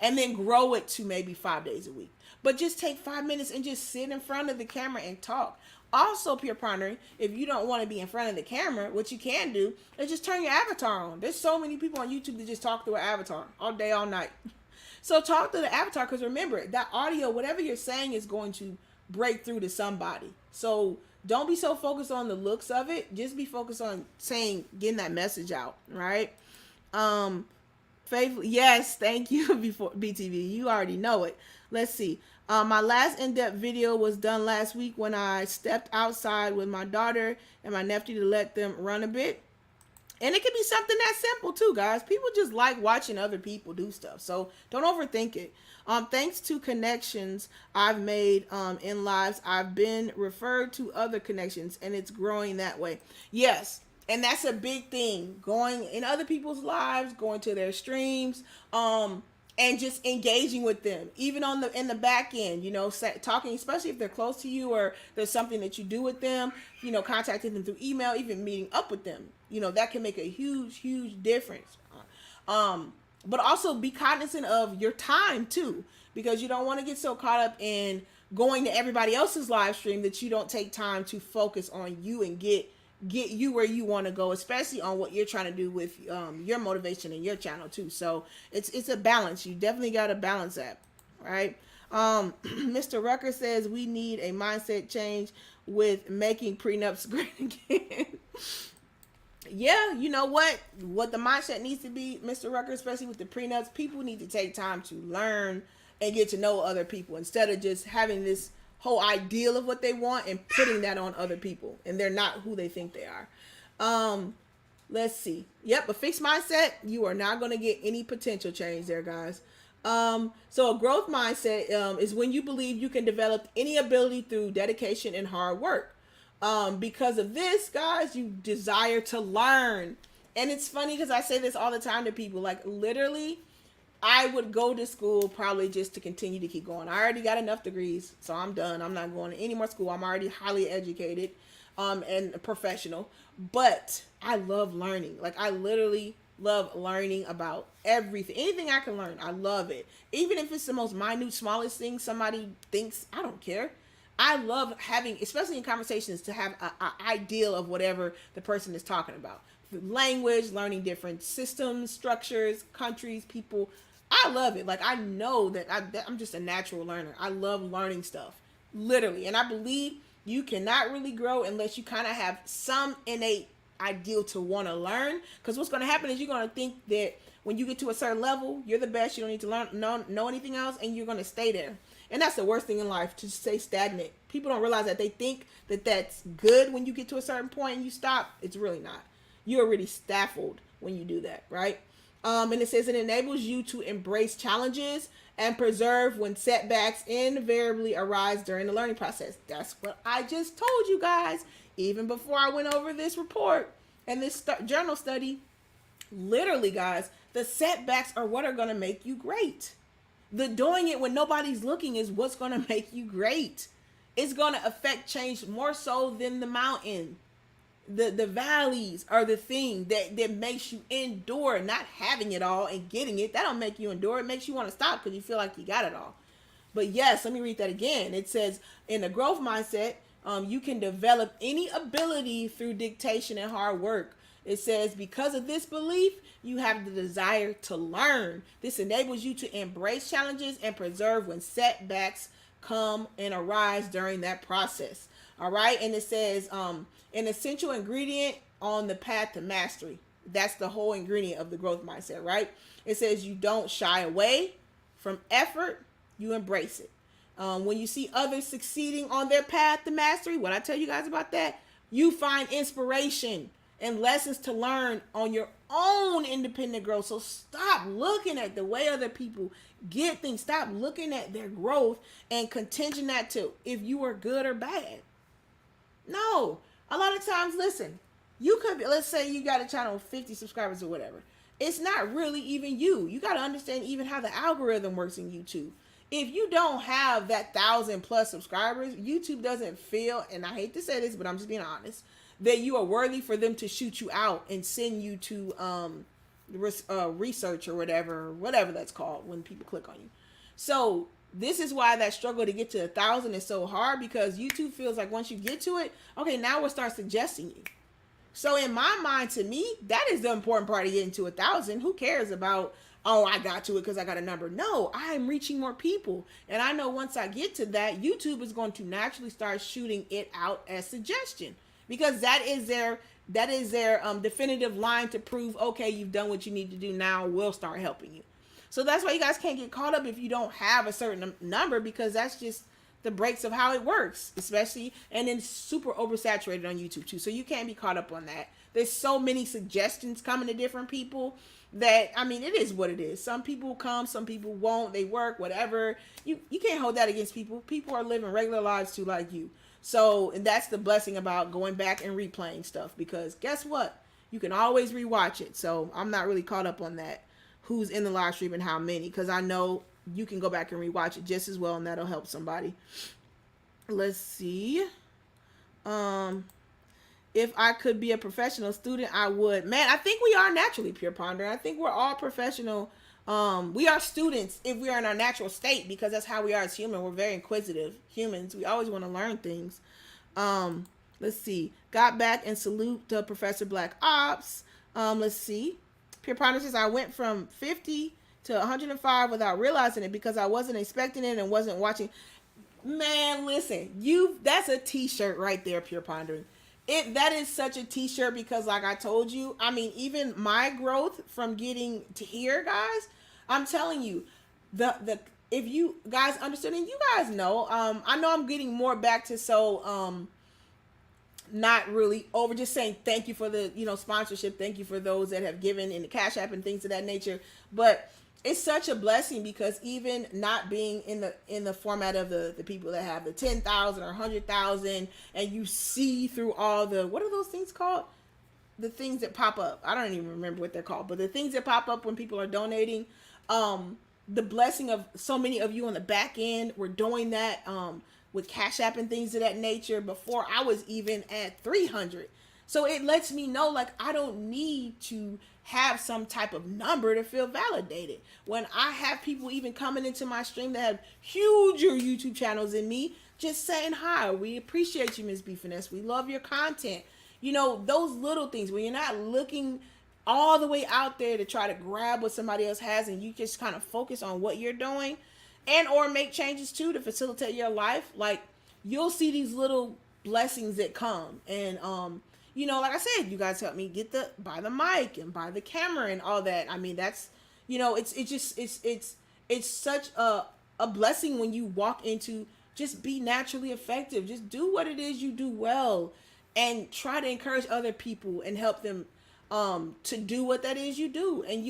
and then grow it to maybe 5 days a week. But just take 5 minutes and just sit in front of the camera and talk. Also, Peer Pondering, if you don't want to be in front of the camera, what you can do is just turn your avatar on. There's so many people on YouTube that just talk through an avatar all day, all night. So talk to the avatar, because remember, that audio, whatever you're saying, is going to break through to somebody. So don't be so focused on the looks of it. Just be focused on getting that message out, right? Yes, thank you, before BTV. You already know it. Let's see. My last in-depth video was done last week when I stepped outside with my daughter and my nephew to let them run a bit. And it can be something that simple too, guys. People just like watching other people do stuff. So don't overthink it. Thanks to connections I've made in lives, I've been referred to other connections, and it's growing that way. Yes. And that's a big thing, going in other people's lives, going to their streams, and just engaging with them, even in the back end, talking, especially if they're close to you or there's something that you do with them, contacting them through email, even meeting up with them, that can make a huge, huge difference. But also be cognizant of your time too, because you don't want to get so caught up in going to everybody else's live stream that you don't take time to focus on you and get you where you want to go, especially on what you're trying to do with your motivation and your channel too. So it's a balance. You definitely got to balance that, right? Mr. Rucker says we need a mindset change with making prenups great again. Yeah, you know what the mindset needs to be, Mr. Rucker, especially with the prenups, people need to take time to learn and get to know other people, instead of just having this whole ideal of what they want and putting that on other people, and they're not who they think they are. Let's see. Yep, a fixed mindset, you are not going to get any potential change there, guys. So a growth mindset is when you believe you can develop any ability through dedication and hard work. Because of this, guys, you desire to learn. And it's funny because I say this all the time to people, like literally I would go to school probably just to continue to keep going. I already got enough degrees, so I'm done. I'm not going to any more school. I'm already highly educated and professional. But I love learning. Like, I literally love learning about everything. Anything I can learn, I love it. Even if it's the most minute, smallest thing somebody thinks, I don't care. I love having, especially in conversations, to have an ideal of whatever the person is talking about. Language, learning different systems, structures, countries, people. I love it. Like, I know that I'm just a natural learner. I love learning stuff, literally. And I believe you cannot really grow unless you kind of have some innate ideal to want to learn. Because what's going to happen is you're going to think that when you get to a certain level, you're the best. You don't need to learn, know anything else, and you're going to stay there. And that's the worst thing in life, to stay stagnant. People don't realize that. They think that that's good when you get to a certain point and you stop. It's really not. You're already stifled when you do that, right? And it says it enables you to embrace challenges and preserve when setbacks invariably arise during the learning process. That's what I just told you guys, even before I went over this report and this journal study. Literally, guys, the setbacks are what are going to make you great. The doing it when nobody's looking is what's going to make you great. It's going to affect change more so than the mountain. The valleys are the thing that makes you endure. Not having it all and getting it, that don't make you endure. It makes you want to stop because you feel like you got it all. But yes, let me read that again. It says, in the growth mindset, you can develop any ability through dictation and hard work. It says, because of this belief, you have the desire to learn. This enables you to embrace challenges and preserve when setbacks come and arise during that process. All right. And it says, an essential ingredient on the path to mastery. That's the whole ingredient of the growth mindset, right? It says you don't shy away from effort, you embrace it. When you see others succeeding on their path to mastery, what I tell you guys about that, you find inspiration and lessons to learn on your own independent growth. So stop looking at the way other people get things. Stop looking at their growth and contingent that to if you are good or bad. No. A lot of times, listen, you could be, let's say you got a channel with 50 subscribers or whatever. It's not really even you. You got to understand even how the algorithm works in YouTube. If you don't have that 1,000+ subscribers, YouTube doesn't feel, and I hate to say this, but I'm just being honest, that you are worthy for them to shoot you out and send you to research or whatever that's called when people click on you. So this is why that struggle to get to 1,000 is so hard, because YouTube feels like once you get to it, okay, now we'll start suggesting you. So in my mind, to me, that is the important part of getting to 1,000. Who cares about, oh, I got to it because I got a number? No, I'm reaching more people. And I know once I get to that, YouTube is going to naturally start shooting it out as suggestion, because that is their definitive line to prove, okay, you've done what you need to do. Now we'll start helping you. So that's why you guys can't get caught up if you don't have a certain number, because that's just the breaks of how it works, especially, and then super oversaturated on YouTube too. So you can't be caught up on that. There's so many suggestions coming to different people that, I mean, it is what it is. Some people come, some people won't, they work, whatever. You can't hold that against people. People are living regular lives too, like you. So, and that's the blessing about going back and replaying stuff, because guess what? You can always rewatch it. So I'm not really caught up on that, who's in the live stream and how many, because I know you can go back and rewatch it just as well, and that'll help somebody. Let's see. If I could be a professional student, I would. Man, I think we are naturally pure pondering. I think we're all professional. We are students if we are in our natural state, because that's how we are as human. We're very inquisitive humans. We always want to learn things. Let's see. Got back and salute to Professor Black Ops. Let's see. Pure Ponder says, I went from 50 to 105 without realizing it because I wasn't expecting it and wasn't watching. Man, listen, that's a t-shirt right there, Pure Pondering. That is such a t-shirt, because like I told you, I mean, even my growth from getting to here, guys, I'm telling you, if you guys understand, and you guys know, I know I'm getting more back to not really over just saying thank you for the sponsorship, thank you for those that have given in the Cash App and things of that nature, but it's such a blessing, because even not being in the format of the people that have the 10,000 or 100,000, and you see through all the, what are those things called? The things that pop up. I don't even remember what they're called, but the things that pop up when people are donating, the blessing of so many of you on the back end were doing that, with Cash App and things of that nature before I was even at 300. So it lets me know, like, I don't need to have some type of number to feel validated. When I have people even coming into my stream that have huger YouTube channels than me, just saying hi, we appreciate you, Ms. B Finesse, we love your content. Those little things where you're not looking all the way out there to try to grab what somebody else has, and you just kind of focus on what you're doing, and or make changes too to facilitate your life. Like, you'll see these little blessings that come. And like I said, you guys helped me buy the mic and buy the camera and all that. I mean, that's, it's such a blessing when you walk into just be naturally effective. Just do what it is you do well, and try to encourage other people and help them to do what that is you do. And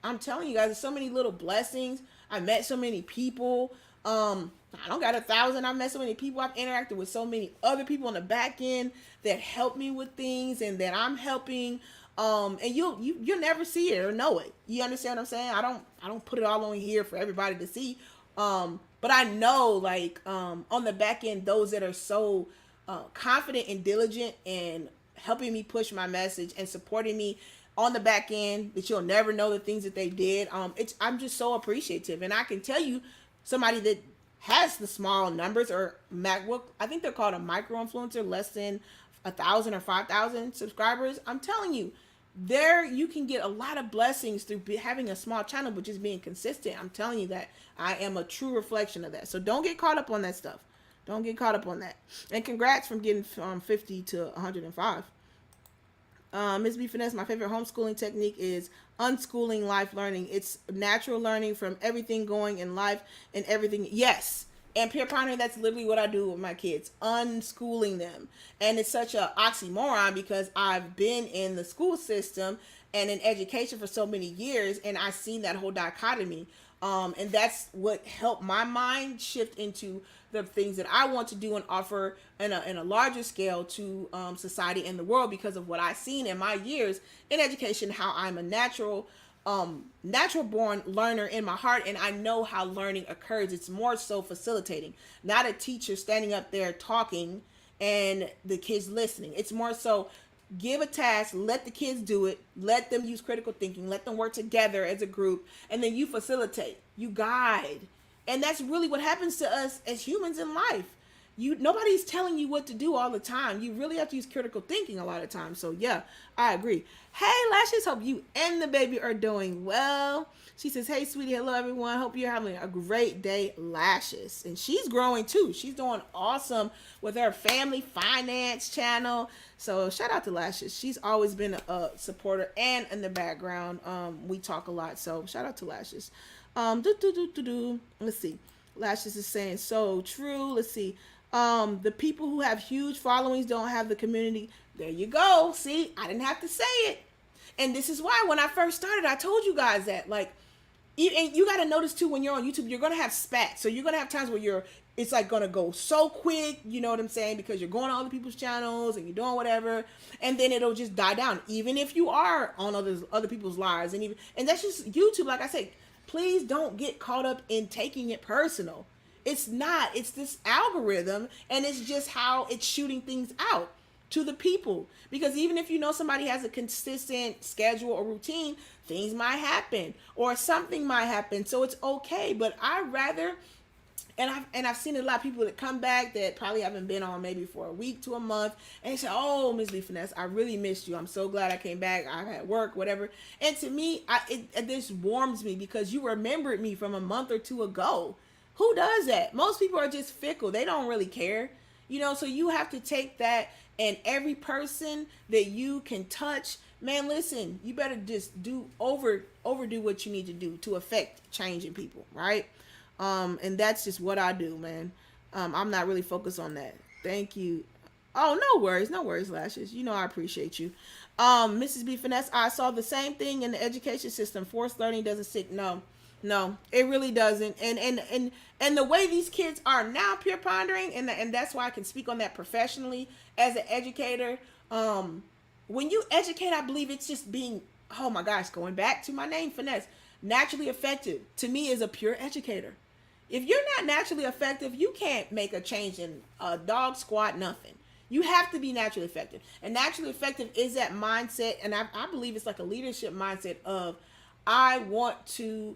I'm telling you guys, there's so many little blessings. I met so many people. I don't got 1,000. I've met so many people. I've interacted with so many other people on the back end that help me with things, and that I'm helping. And you'll never see it or know it. You understand what I'm saying? I don't put it all on here for everybody to see. But I know, like, on the back end, those that are so confident and diligent and helping me push my message and supporting me on the back end, that you'll never know the things that they did. I'm just so appreciative, and I can tell you, somebody that has the small numbers or MacBook, I think they're called a micro influencer, less than 1,000 or 5,000 subscribers. I'm telling you, there you can get a lot of blessings through having a small channel, but just being consistent. I'm telling you that I am a true reflection of that. So don't get caught up on that stuff. Don't get caught up on that. And congrats from getting from 50 to 105. Ms. B Finesse, my favorite homeschooling technique is unschooling life learning. It's natural learning from everything going in life and everything. Yes. And peer pondering, that's literally what I do with my kids, unschooling them. And it's such a oxymoron because I've been in the school system and in education for so many years, and I've seen that whole dichotomy. And that's what helped my mind shift into the things that I want to do and offer in a larger scale to society and the world, because of what I've seen in my years in education, how I'm a natural born learner in my heart, and I know how learning occurs. It's more so facilitating, not a teacher standing up there talking and the kids listening. It's more so give a task, let the kids do it, let them use critical thinking, let them work together as a group, and then you facilitate, you guide. And that's really what happens to us as humans in life. Nobody's telling you what to do all the time. You really have to use critical thinking a lot of times. So yeah, I agree. Hey Lashes, hope you and the baby are doing well. She says, hey sweetie, hello everyone. Hope you're having a great day, Lashes. And she's growing too. She's doing awesome with her family finance channel. So shout out to Lashes. She's always been a supporter and in the background. We talk a lot. So shout out to Lashes. Let's see. Lashes is saying so true. Let's see. The people who have huge followings don't have the community. There you go. See, I didn't have to say it. And this is why when I first started, I told you guys that, like, and you got to notice too, when you're on YouTube, you're going to have spats. So you're going to have times where it's like going to go so quick, you know what I'm saying? Because you're going on other people's channels and you're doing whatever. And then it'll just die down, even if you are on other people's lives. And that's just YouTube. Like I said, please don't get caught up in taking it personal. It's not. It's this algorithm, and it's just how it's shooting things out to the people. Because even if you know somebody has a consistent schedule or routine, things might happen or something might happen. So it's okay. But I rather, and I've seen a lot of people that come back that probably haven't been on maybe for a week to a month, and they say, oh, Ms. B Finesse, I really missed you. I'm so glad I came back. I had work, whatever. And to me, this warms me because you remembered me from a month or two ago. Who does that? Most people are just fickle. They don't really care. So you have to take that, and every person that you can touch, man, listen, you better just overdo what you need to do to affect change in people, right? And that's just what I do, man. I'm not really focused on that. Thank you. Oh, no worries, Lashes. I appreciate you. Mrs. B Finesse, I saw the same thing in the education system. Forced learning doesn't stick. No, it really doesn't. And the way these kids are now peer pondering, and that's why I can speak on that professionally as an educator. When you educate, I believe it's just being, oh my gosh, going back to my name, Finesse, naturally effective to me is a pure educator. If you're not naturally effective, you can't make a change in a dog squat, nothing. You have to be naturally effective. And naturally effective is that mindset, and I believe it's like a leadership mindset of, I want to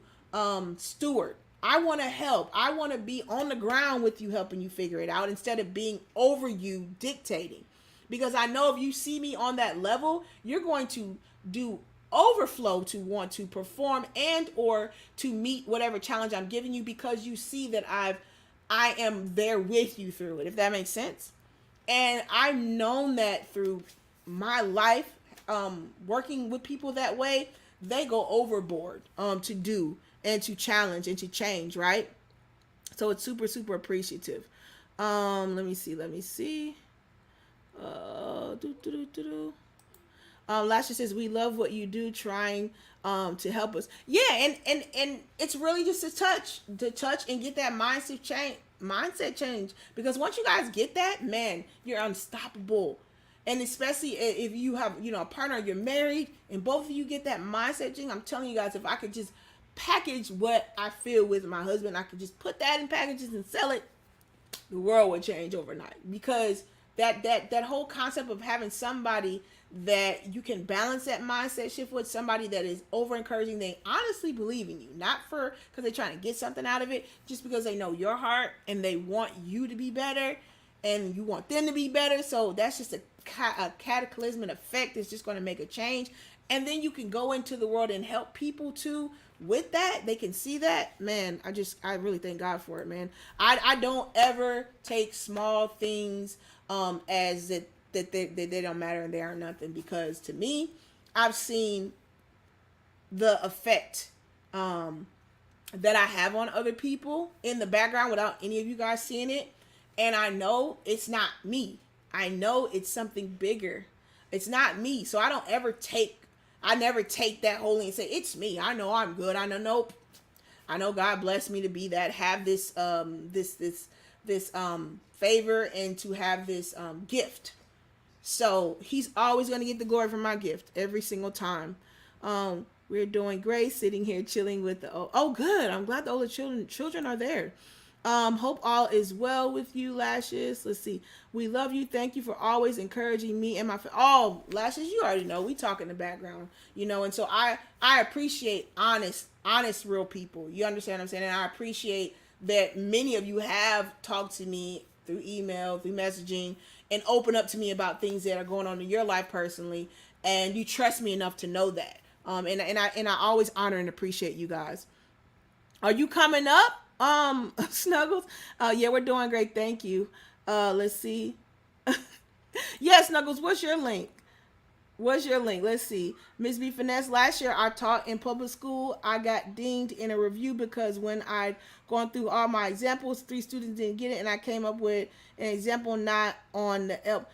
steward. I want to help. I want to be on the ground with you, helping you figure it out instead of being over you dictating. Because I know if you see me on that level, you're going to do overflow to want to perform and or to meet whatever challenge I'm giving you, because you see that I am there with you through it, if that makes sense. And I've known that through my life, working with people that way, they go overboard to do and to challenge and to change, right? So it's super, super appreciative. Let me see. Lasha says, we love what you do, trying to help us. Yeah, and it's really just to touch and get that mindset change. Because once you guys get that, man, you're unstoppable. And especially if you have, a partner, you're married, and both of you get that mindset thing. I'm telling you guys, if I could just package what I feel with my husband, I could just put that in packages and sell it, the world would change overnight. Because that whole concept of having somebody that you can balance that mindset shift with, somebody that is over encouraging, they honestly believe in you, not for because they're trying to get something out of it, just because they know your heart and they want you to be better and you want them to be better. So that's just a cataclysmic effect. It's just going to make a change, and then you can go into the world and help people too with that. They can see that. Man, I really thank God for it, man. I don't ever take small things as that they don't matter and they are nothing, because to me, I've seen the effect that I have on other people in the background without any of you guys seeing it. And I know it's not me. I know it's something bigger. It's not me. So I never take that wholly and say, it's me. I know I'm good. I know, nope. I know God blessed me to be that, have this favor and to have this gift. So he's always going to get the glory from my gift every single time. We're doing great, sitting here chilling with the oh good. I'm glad the older children are there. Hope all is well with you, Lashes. Let's see. We love you. Thank you for always encouraging me and my Lashes, you already know we talk in the background, and so I appreciate honest real people. You understand what I'm saying? And I appreciate that many of you have talked to me through email, through messaging, and open up to me about things that are going on in your life personally, and you trust me enough to know that. And I always honor and appreciate you guys. Are you coming up? Snuggles? Yeah, we're doing great. Thank you. Let's see. Yeah, Snuggles, what's your link? Let's see. Miss B Finesse, last year I taught in public school. I got dinged in a review because when I'd gone through all my examples, 3 students didn't get it, and I came up with an example not on the L.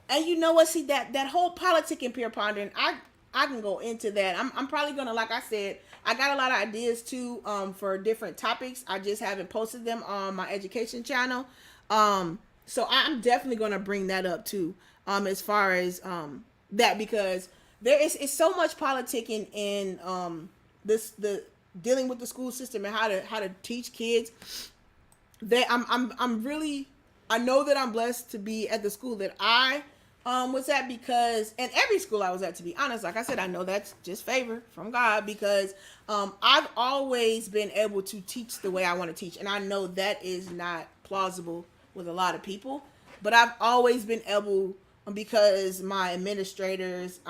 And you know what? See, that whole politic and peer pondering, I can go into that. I'm probably gonna, like I said, I got a lot of ideas too for different topics. I just haven't posted them on my education channel. So I'm definitely gonna bring that up too. As far as that, because it's so much politicking in the dealing with the school system and how to teach kids. That I'm really, I know that I'm blessed to be at the school that I was at, because, and every school I was at, to be honest, like I said, I know that's just favor from God, because I've always been able to teach the way I want to teach, and I know that is not plausible with a lot of people, but I've always been able, because my administrators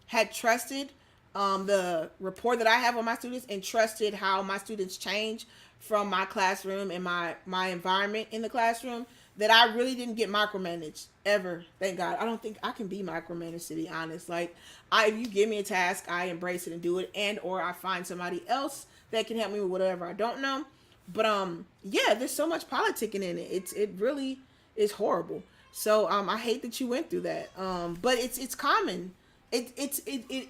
had trusted the rapport that I have with my students, and trusted how my students change from my classroom and my environment in the classroom, that I really didn't get micromanaged ever. Thank God. I don't think I can be micromanaged, to be honest. Like, if you give me a task, I embrace it and do it, and or I find somebody else that can help me with whatever I don't know. But yeah, there's so much politicking in it. It really is horrible. So I hate that you went through that. But it's common. It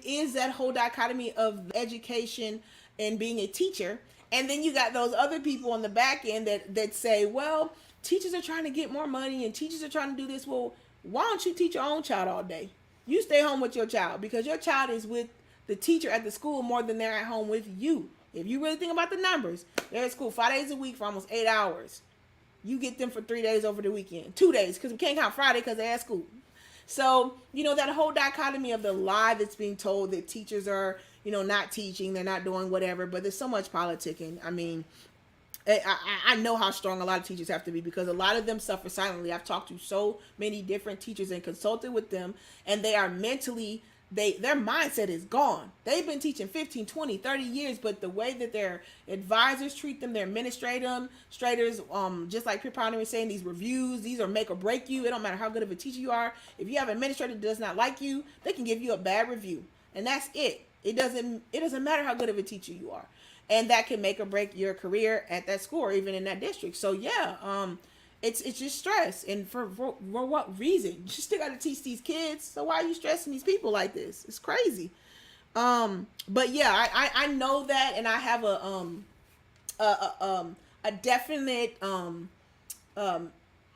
is that whole dichotomy of education and being a teacher, and then you got those other people on the back end that say, well, teachers are trying to get more money and teachers are trying to do this. Well, why don't you teach your own child all day? You stay home with your child, because your child is with the teacher at the school more than they're at home with you. If you really think about the numbers, they're at school 5 days a week for almost 8 hours. You get them for 3 days over the weekend, 2 days, because we can't count Friday because they're at school. So, that whole dichotomy of the lie that's being told that teachers are, not teaching, they're not doing whatever, but there's so much politicking. I mean, I know how strong a lot of teachers have to be, because a lot of them suffer silently. I've talked to so many different teachers and consulted with them, and they are mentally, their mindset is gone. They've been teaching 15, 20, 30 years, but the way that their advisors treat them, their administrators, just like Pip Ponder was saying, these reviews, these are make or break you. It don't matter how good of a teacher you are. If you have an administrator that does not like you, they can give you a bad review, and that's it. It doesn't matter how good of a teacher you are. And that can make or break your career at that school or even in that district. So yeah, it's just stress. And for what reason? You still got to teach these kids. So why are you stressing these people like this? It's crazy. But yeah, I know that, and I have a definite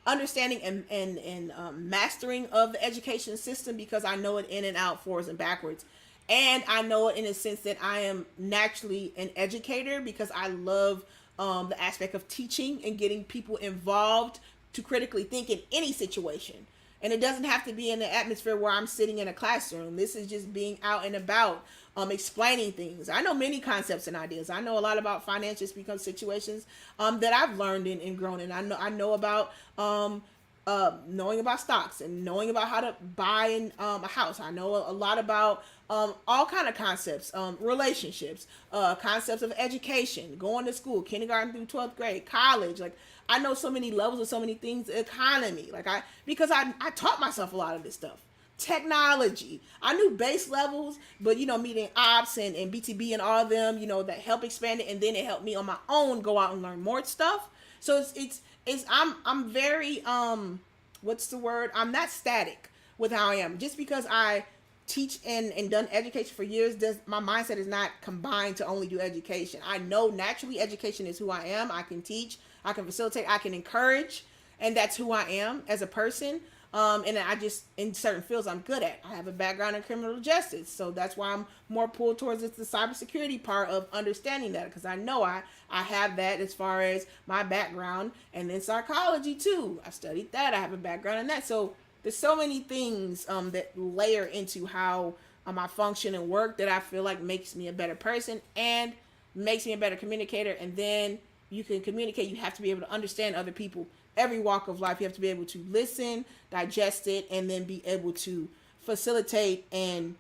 understanding and mastering of the education system, because I know it in and out, forwards and backwards. And I know it in a sense that I am naturally an educator, because I love the aspect of teaching and getting people involved to critically think in any situation. And it doesn't have to be in the atmosphere where I'm sitting in a classroom. This is just being out and about, explaining things. I know many concepts and ideas. I know a lot about financial speaking situations that I've learned and grown in. I know about knowing about stocks and knowing about how to buy a house. I know a lot about all kind of concepts, relationships, concepts of education, going to school, kindergarten through 12th grade, college. Like, I know so many levels of so many things, economy. Like, because I taught myself a lot of this stuff. Technology. I knew base levels, but meeting ops and BTB and all of them, that help expand it, and then it helped me on my own go out and learn more stuff. So I'm very what's the word? I'm not static with how I am. Just because I teach and done education for years, my mindset is not combined to only do education. I know naturally education is who I am. I can teach, I can facilitate, I can encourage, and that's who I am as a person. And I just, in certain fields I'm good at. I have a background in criminal justice, so that's why I'm more pulled towards the cybersecurity part of understanding that, because I know I have that as far as my background, and then psychology too. I studied that. I have a background in that. So there's so many things that layer into how I function and work, that I feel like makes me a better person and makes me a better communicator. And then you can communicate. You have to be able to understand other people, every walk of life. You have to be able to listen, digest it, and then be able to facilitate and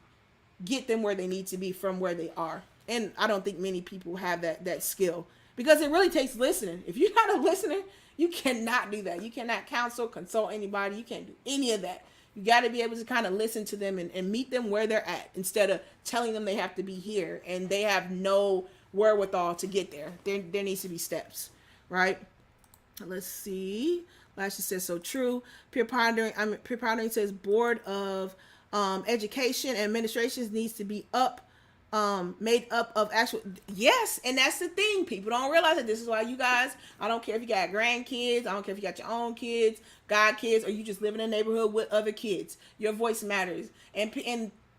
get them where they need to be from where they are. And I don't think many people have that skill, because it really takes listening. If you're not a listener, you cannot do that. You cannot counsel, consult anybody. You can't do any of that. You got to be able to kind of listen to them and meet them where they're at, instead of telling them they have to be here and they have no wherewithal to get there. There needs to be steps, right? Let's see. Last, says so true. Peer pondering says board of education and administrations needs to be made up of actual. Yes, and that's the thing. People don't realize that. This is why you guys, I don't care if you got grandkids, I don't care if you got your own kids, god kids, or you just live in a neighborhood with other kids. Your voice matters, and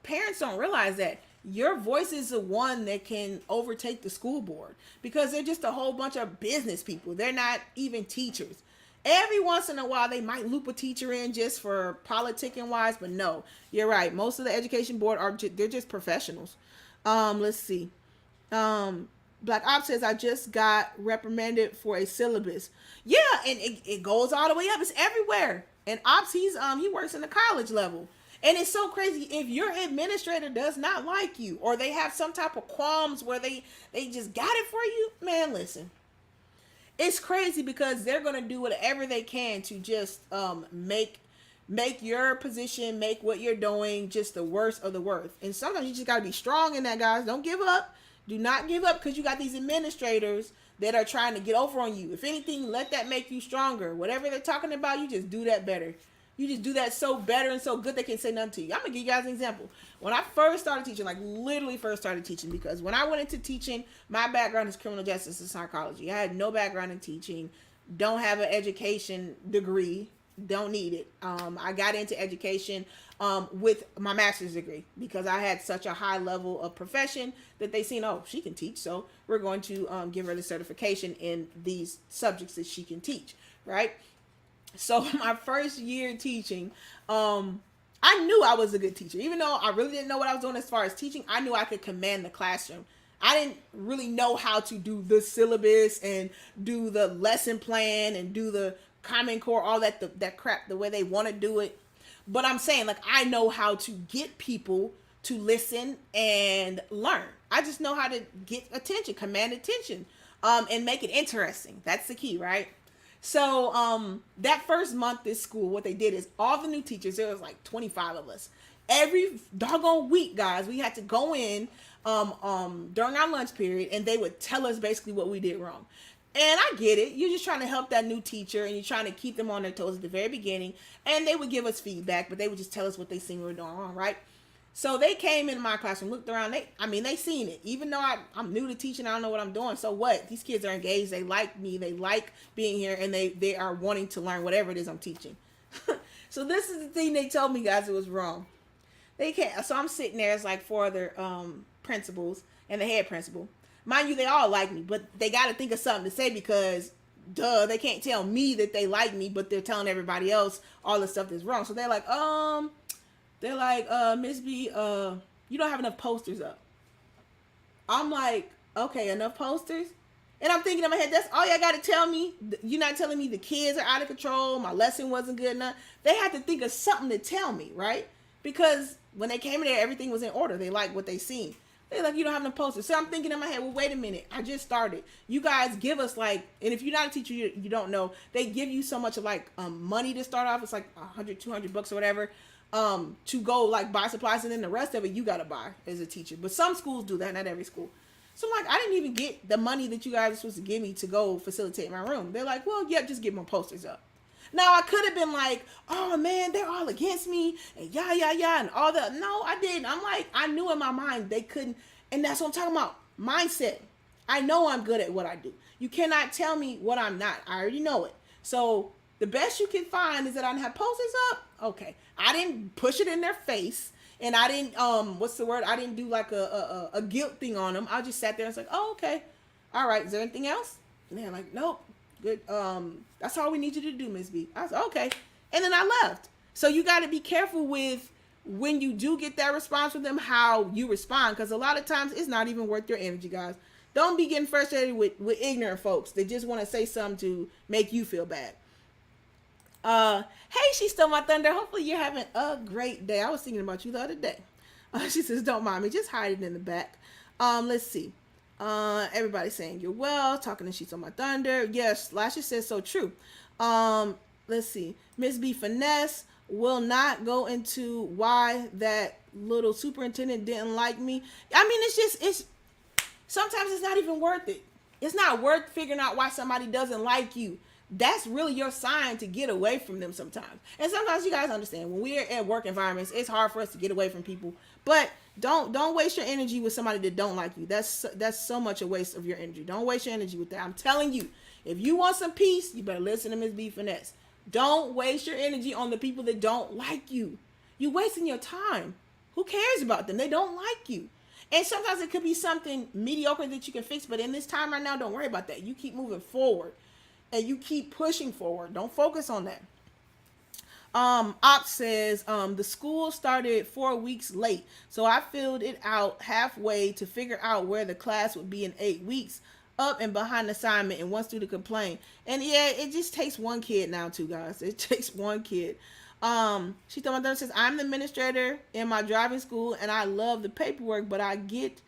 parents don't realize that. Your voice is the one that can overtake the school board, because they're just a whole bunch of business people. They're not even teachers. Every once in a while, they might loop a teacher in just for politicking wise, but no, you're right. Most of the education board they're just professionals. Let's see. Black Ops says, I just got reprimanded for a syllabus. Yeah, and it goes all the way up. It's everywhere. And Ops, he works in the college level. And it's so crazy. If your administrator does not like you, or they have some type of qualms where they just got it for you, man, listen. It's crazy, because they're going to do whatever they can to just make your position, make what you're doing just the worst of the worst. And sometimes you just got to be strong in that, guys. Don't give up. Do not give up, because you got these administrators that are trying to get over on you. If anything, let that make you stronger. Whatever they're talking about, you just do that better. You just do that so better and so good they can say nothing to you. I'm going to give you guys an example. When I first started teaching, like literally first started teaching, because when I went into teaching, my background is criminal justice and psychology. I had no background in teaching, don't have an education degree, don't need it. I got into education with my master's degree, because I had such a high level of profession that they seen, oh, she can teach, so we're going to give her the certification in these subjects that she can teach, right? So my first year teaching, I knew I was a good teacher. Even though I really didn't know what I was doing as far as teaching, I knew I could command the classroom. I didn't really know how to do the syllabus and do the lesson plan and do the Common Core, all that crap, the way they want to do it. But I'm saying, like, I know how to get people to listen and learn. I just know how to get attention, command attention, and make it interesting. That's the key, right? So that first month this school, what they did is all the new teachers, there was like 25 of us. Every doggone week, guys, we had to go in during our lunch period, and they would tell us basically what we did wrong. And I get it. You're just trying to help that new teacher, and you're trying to keep them on their toes at the very beginning. And they would give us feedback, but they would just tell us what they seen we were doing wrong, right? So they came in my classroom, looked around. They seen it. Even though I'm new to teaching, I don't know what I'm doing. So what? These kids are engaged. They like me. They like being here, and they are wanting to learn whatever it is I'm teaching. So this is the thing they told me, guys. It was wrong. They can't. So I'm sitting there as like four other principals and the head principal. Mind you, they all like me, but they got to think of something to say because, duh, they can't tell me that they like me, but they're telling everybody else all the stuff that's wrong. So they're like, Miss B, you don't have enough posters up. I'm like, okay, enough posters? And I'm thinking in my head, that's all y'all got to tell me? You're not telling me the kids are out of control, my lesson wasn't good enough. They had to think of something to tell me, right? Because when they came in there, everything was in order. They liked what they seen. They're like, you don't have no posters. So I'm thinking in my head, well, wait a minute. I just started. You guys give us and if you're not a teacher, you don't know, they give you so much of money to start off. It's like $100, $200 or whatever. To go buy supplies, and then the rest of it you gotta buy as a teacher. But some schools do that, not every school. So I'm like, I didn't even get the money that you guys are supposed to give me to go facilitate my room. They're like, well, yeah, just give them posters up. Now I could have been like, oh man, they're all against me and and all that. No, I didn't. I'm like, I knew in my mind they couldn't, and that's what I'm talking about. Mindset. I know I'm good at what I do. You cannot tell me what I'm not. I already know it. So the best you can find is that I didn't have posters up. Okay. I didn't push it in their face, and I didn't I didn't do like a guilt thing on them. I just sat there and was like, oh, okay. All right, is there anything else? And they're like, nope. Good. That's all we need you to do, Ms. B. I said, okay. And then I left. So you got to be careful with when you do get that response from them, how you respond, because a lot of times it's not even worth your energy, guys. Don't be getting frustrated with ignorant folks that just want to say something to make you feel bad. Hey, she stole my thunder. Hopefully you're having a great day. I was thinking about you the other day. She says, don't mind me. Just hide it in the back. Let's see. Everybody saying you're well. Talking to She Stole My Thunder. Yes, Lashes says so true. Let's see. Miss B Finesse will not go into why that little superintendent didn't like me. I mean, it's sometimes it's not even worth it. It's not worth figuring out why somebody doesn't like you. That's really your sign to get away from them sometimes. And sometimes you guys understand when we're at work environments, it's hard for us to get away from people. But don't waste your energy with somebody that don't like you. That's so much a waste of your energy. Don't waste your energy with that. I'm telling you, if you want some peace, you better listen to Ms. B Finesse. Don't waste your energy on the people that don't like you. You're wasting your time. Who cares about them? They don't like you. And sometimes it could be something mediocre that you can fix, but in this time right now, don't worry about that. You keep moving forward. And you keep pushing forward. Don't focus on that. Ops says, the school started 4 weeks late. So I filled it out halfway to figure out where the class would be in 8 weeks. Up and behind assignment, and one student complained. And yeah, it just takes one kid now too, guys. It takes one kid. She told my daughter, says, I'm the administrator in my driving school and I love the paperwork, but I get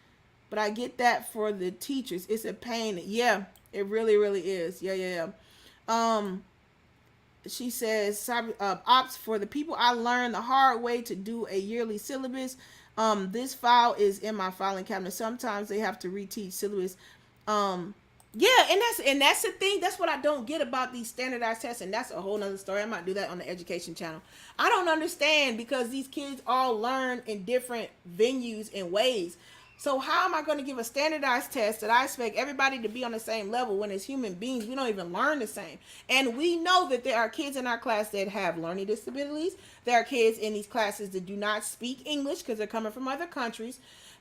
that for the teachers. It's a pain. Yeah. It really, really is. Yeah. She says, ops for the people I learned the hard way to do a yearly syllabus. This file is in my filing cabinet. Sometimes they have to reteach syllabus. Yeah, and that's the thing. That's what I don't get about these standardized tests, and that's a whole nother story. I might do that on the education channel. I don't understand because these kids all learn in different venues and ways. So how am I going to give a standardized test that I expect everybody to be on the same level when as human beings, we don't even learn the same? And we know that there are kids in our class that have learning disabilities. There are kids in these classes that do not speak English because they're coming from other countries,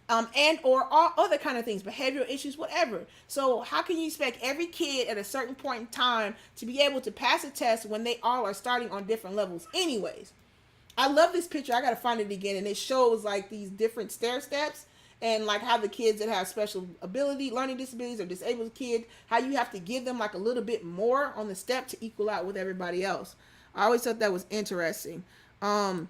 and or all other kind of things, behavioral issues, whatever. So how can you expect every kid at a certain point in time to be able to pass a test when they all are starting on different levels anyways? I love this picture. I got to find it again. And it shows like these different stair steps. And like how the kids that have special ability, learning disabilities, or disabled kids, how you have to give them like a little bit more on the step to equal out with everybody else. I always thought that was interesting. So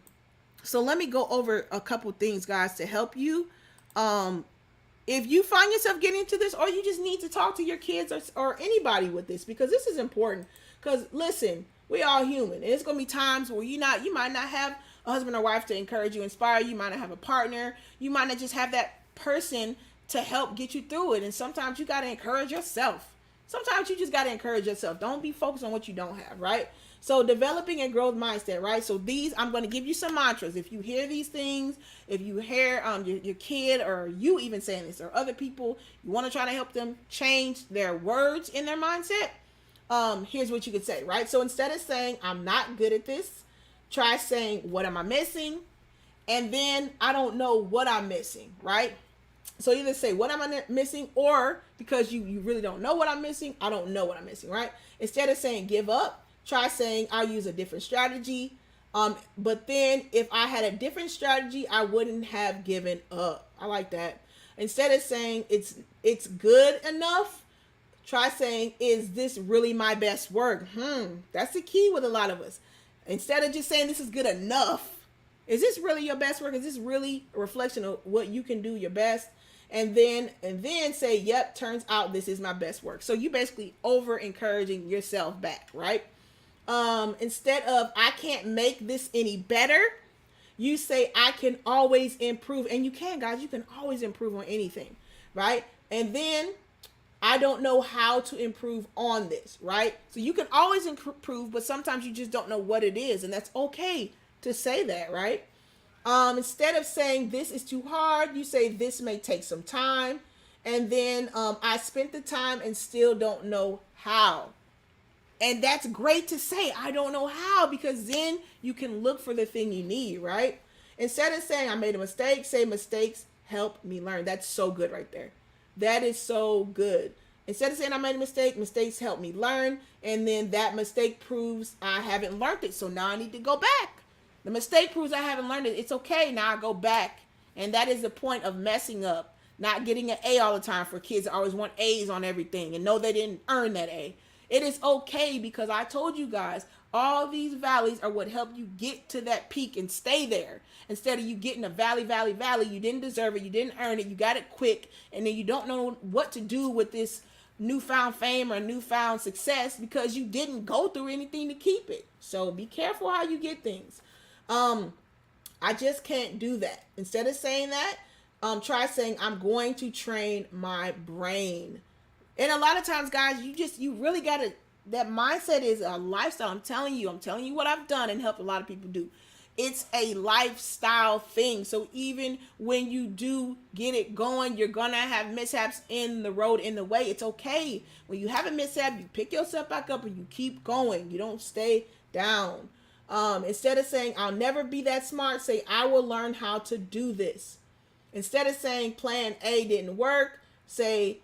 let me go over a couple things, guys, to help you. If you find yourself getting into this, or you just need to talk to your kids or anybody with this, because this is important. Because listen, we all human, and it's gonna be times where you might not have a husband or wife to encourage you, inspire you. You might not have a partner. You might not just have that person to help get you through it. And sometimes you got to encourage yourself. Sometimes you just got to encourage yourself. Don't be focused on what you don't have, right? So developing a growth mindset, right? So these, I'm going to give you some mantras. If you hear these things, if you hear your kid or you even saying this or other people, you want to try to help them change their words in their mindset, here's what you could say, right? So instead of saying, I'm not good at this, try saying, what am I missing? And then I don't know what I'm missing, right? So either say, what am I missing? Or because you really don't know what I'm missing, I don't know what I'm missing, right? Instead of saying give up, try saying I'll use a different strategy. But then if I had a different strategy, I wouldn't have given up. I like that. Instead of saying it's good enough, try saying, is this really my best work? That's the key with a lot of us. Instead of just saying this is good enough, is this really your best work? Is this really a reflection of what you can do your best? And then say, yep, turns out this is my best work. So you basically over encouraging yourself back, right? Instead of I can't make this any better, you say I can always improve. And you can, guys, you can always improve on anything, right? And then I don't know how to improve on this, right? So you can always improve, but sometimes you just don't know what it is, and that's okay to say that, right? Instead of saying this is too hard, you say this may take some time, and then I spent the time and still don't know how. And that's great to say, I don't know how, because then you can look for the thing you need, right? Instead of saying I made a mistake, say mistakes help me learn. That's so good right there. That is so good. Instead of saying I made a mistake, mistakes help me learn. And then that mistake proves I haven't learned it. So now I need to go back. The mistake proves I haven't learned it. It's okay. Now I go back. And that is the point of messing up. Not getting an A all the time for kids that always want A's on everything and know they didn't earn that A. It is okay, because I told you guys, all these valleys are what help you get to that peak and stay there. Instead of you getting a valley, you didn't deserve it, you didn't earn it, you got it quick, and then you don't know what to do with this newfound fame or newfound success because you didn't go through anything to keep it. So be careful how you get things. I just can't do that. Instead of saying that, try saying I'm going to train my brain. And a lot of times, guys, you really got to, that mindset is a lifestyle. I'm telling you what I've done and helped a lot of people do. It's a lifestyle thing. So even when you do get it going, you're going to have mishaps in the road, in the way. It's okay. When you have a mishap, you pick yourself back up and you keep going. You don't stay down. Instead of saying, I'll never be that smart, say, I will learn how to do this. Instead of saying plan A didn't work, say,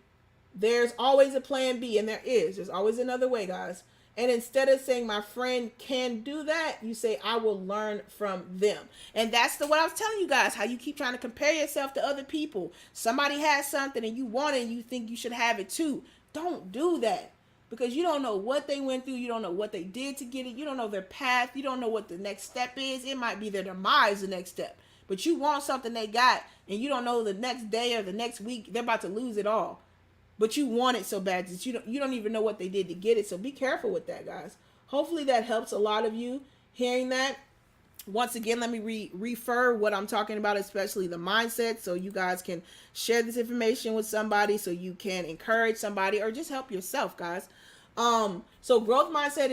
there's always a plan B, and there's always another way, guys. And instead of saying my friend can do that, you say I will learn from them. And that's what I was telling you guys, how you keep trying to compare yourself to other people. Somebody has something and you want it and you think you should have it too. Don't do that, because you don't know what they went through. You don't know what they did to get it. You don't know their path. You don't know what the next step is. It might be their demise, the next step. But you want something they got, and you don't know the next day or the next week they're about to lose it all. But you want it so bad that you don't even know what they did to get it. So be careful with that, guys. Hopefully that helps a lot of you hearing that. Once again, let me refer what I'm talking about, especially the mindset, so you guys can share this information with somebody, so you can encourage somebody or just help yourself, guys. So growth mindset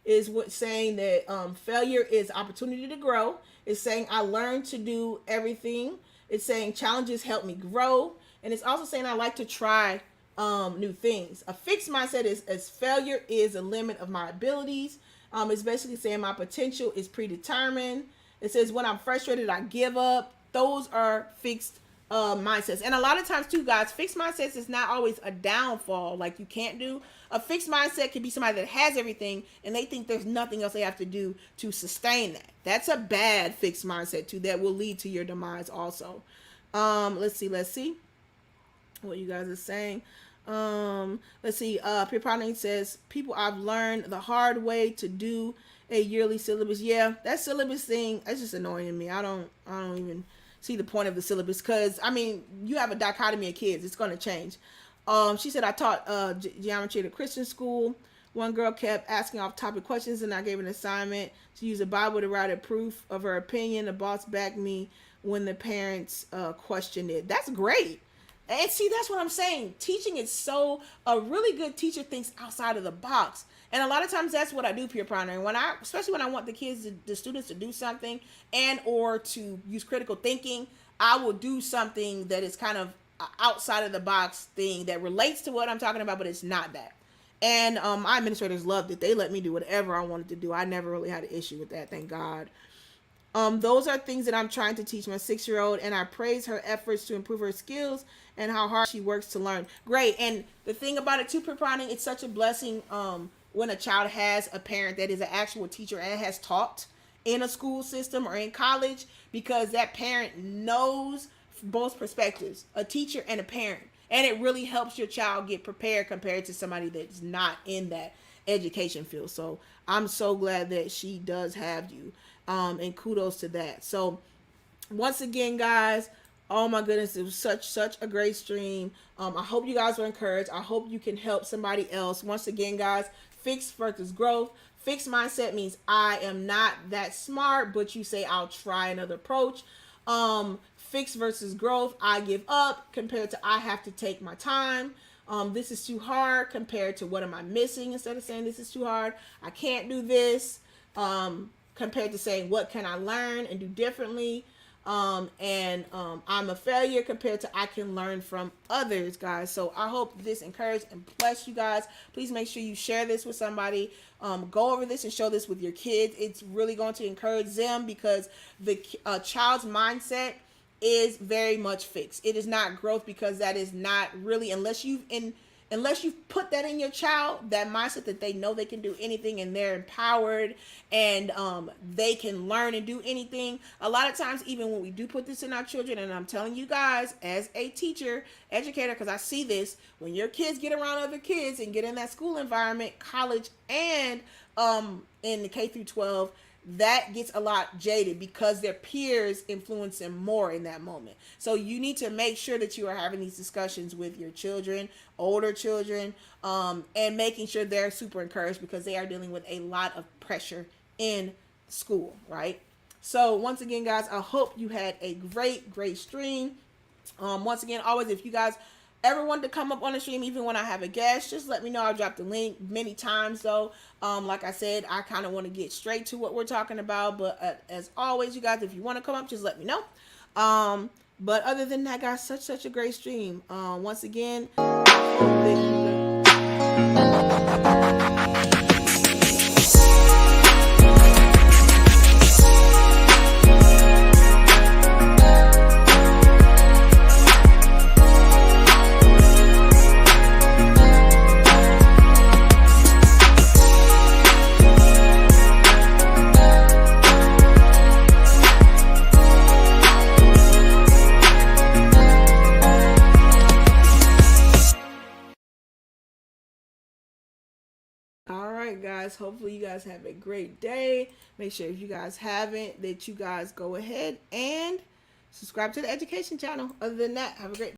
is what saying that failure is opportunity to grow. It's saying I learned to do everything. It's saying challenges help me grow. And it's also saying I like to try new things. A fixed mindset is as failure is a limit of my abilities. It's basically saying my potential is predetermined. It says when I'm frustrated, I give up. Those are fixed mindsets. And a lot of times too, guys, fixed mindsets is not always a downfall like you can't do. A fixed mindset can be somebody that has everything and they think there's nothing else they have to do to sustain that. That's a bad fixed mindset too, that will lead to your demise also. Let's see what you guys are saying. Let's see. Pure says, people I've learned the hard way to do a yearly syllabus. Yeah, that syllabus thing, that's just annoying to me. I don't even see the point of the syllabus, because I mean, you have a dichotomy of kids. It's going to change. She said, I taught geometry at a Christian school. One girl kept asking off topic questions and I gave an assignment to use a Bible to write a proof of her opinion. The boss backed me when the parents questioned it. That's great. And see, that's what I'm saying. Teaching is so, a really good teacher thinks outside of the box. And a lot of times that's what I do peer pondering. Especially when I want the students to do something and or to use critical thinking, I will do something that is kind of outside of the box thing that relates to what I'm talking about, but it's not that. And my administrators loved it. They let me do whatever I wanted to do. I never really had an issue with that, thank God. Those are things that I'm trying to teach my 6-year-old, and I praise her efforts to improve her skills and how hard she works to learn. Great. And the thing about it too, Preponding, it's such a blessing when a child has a parent that is an actual teacher and has taught in a school system or in college, because that parent knows both perspectives, a teacher and a parent. And it really helps your child get prepared compared to somebody that's not in that education field. So I'm so glad that she does have you. And kudos to that. So once again, guys, oh my goodness, it was such a great stream. I hope you guys were encouraged. I hope you can help somebody else. Once again, guys, fixed versus growth. Fixed mindset means I am not that smart, but you say I'll try another approach. Fixed versus growth, I give up compared to I have to take my time. This is too hard compared to what am I missing, instead of saying this is too hard, I can't do this. Compared to saying what can I learn and do differently. I'm a failure compared to I can learn from others, guys. So I hope this encouraged and bless you guys. Please make sure you share this with somebody. Go over this and show this with your kids. It's really going to encourage them, because the child's mindset is very much fixed. It is not growth, because that is not really, unless you've put that in your child, that mindset that they know they can do anything and they're empowered and they can learn and do anything. A lot of times, even when we do put this in our children, and I'm telling you guys as a teacher, educator, because I see this, when your kids get around other kids and get in that school environment, college, and in the K through 12, that gets a lot jaded because their peers influence them more in that moment. So you need to make sure that you are having these discussions with your children, older children, and making sure they're super encouraged, because they are dealing with a lot of pressure in school, right? So once again, guys, I hope you had a great stream. Once again, always, if you guys ever want to come up on the stream, even when I have a guest, just let me know. I'll drop the link many times though. Like I said, I kind of want to get straight to what we're talking about, but as always, you guys, if you want to come up, just let me know. But other than that, guys, such a great stream. Once again, guys, hopefully you guys have a great day. Make sure, if you guys haven't, that you guys go ahead and subscribe to the education channel. Other than that, have a great day.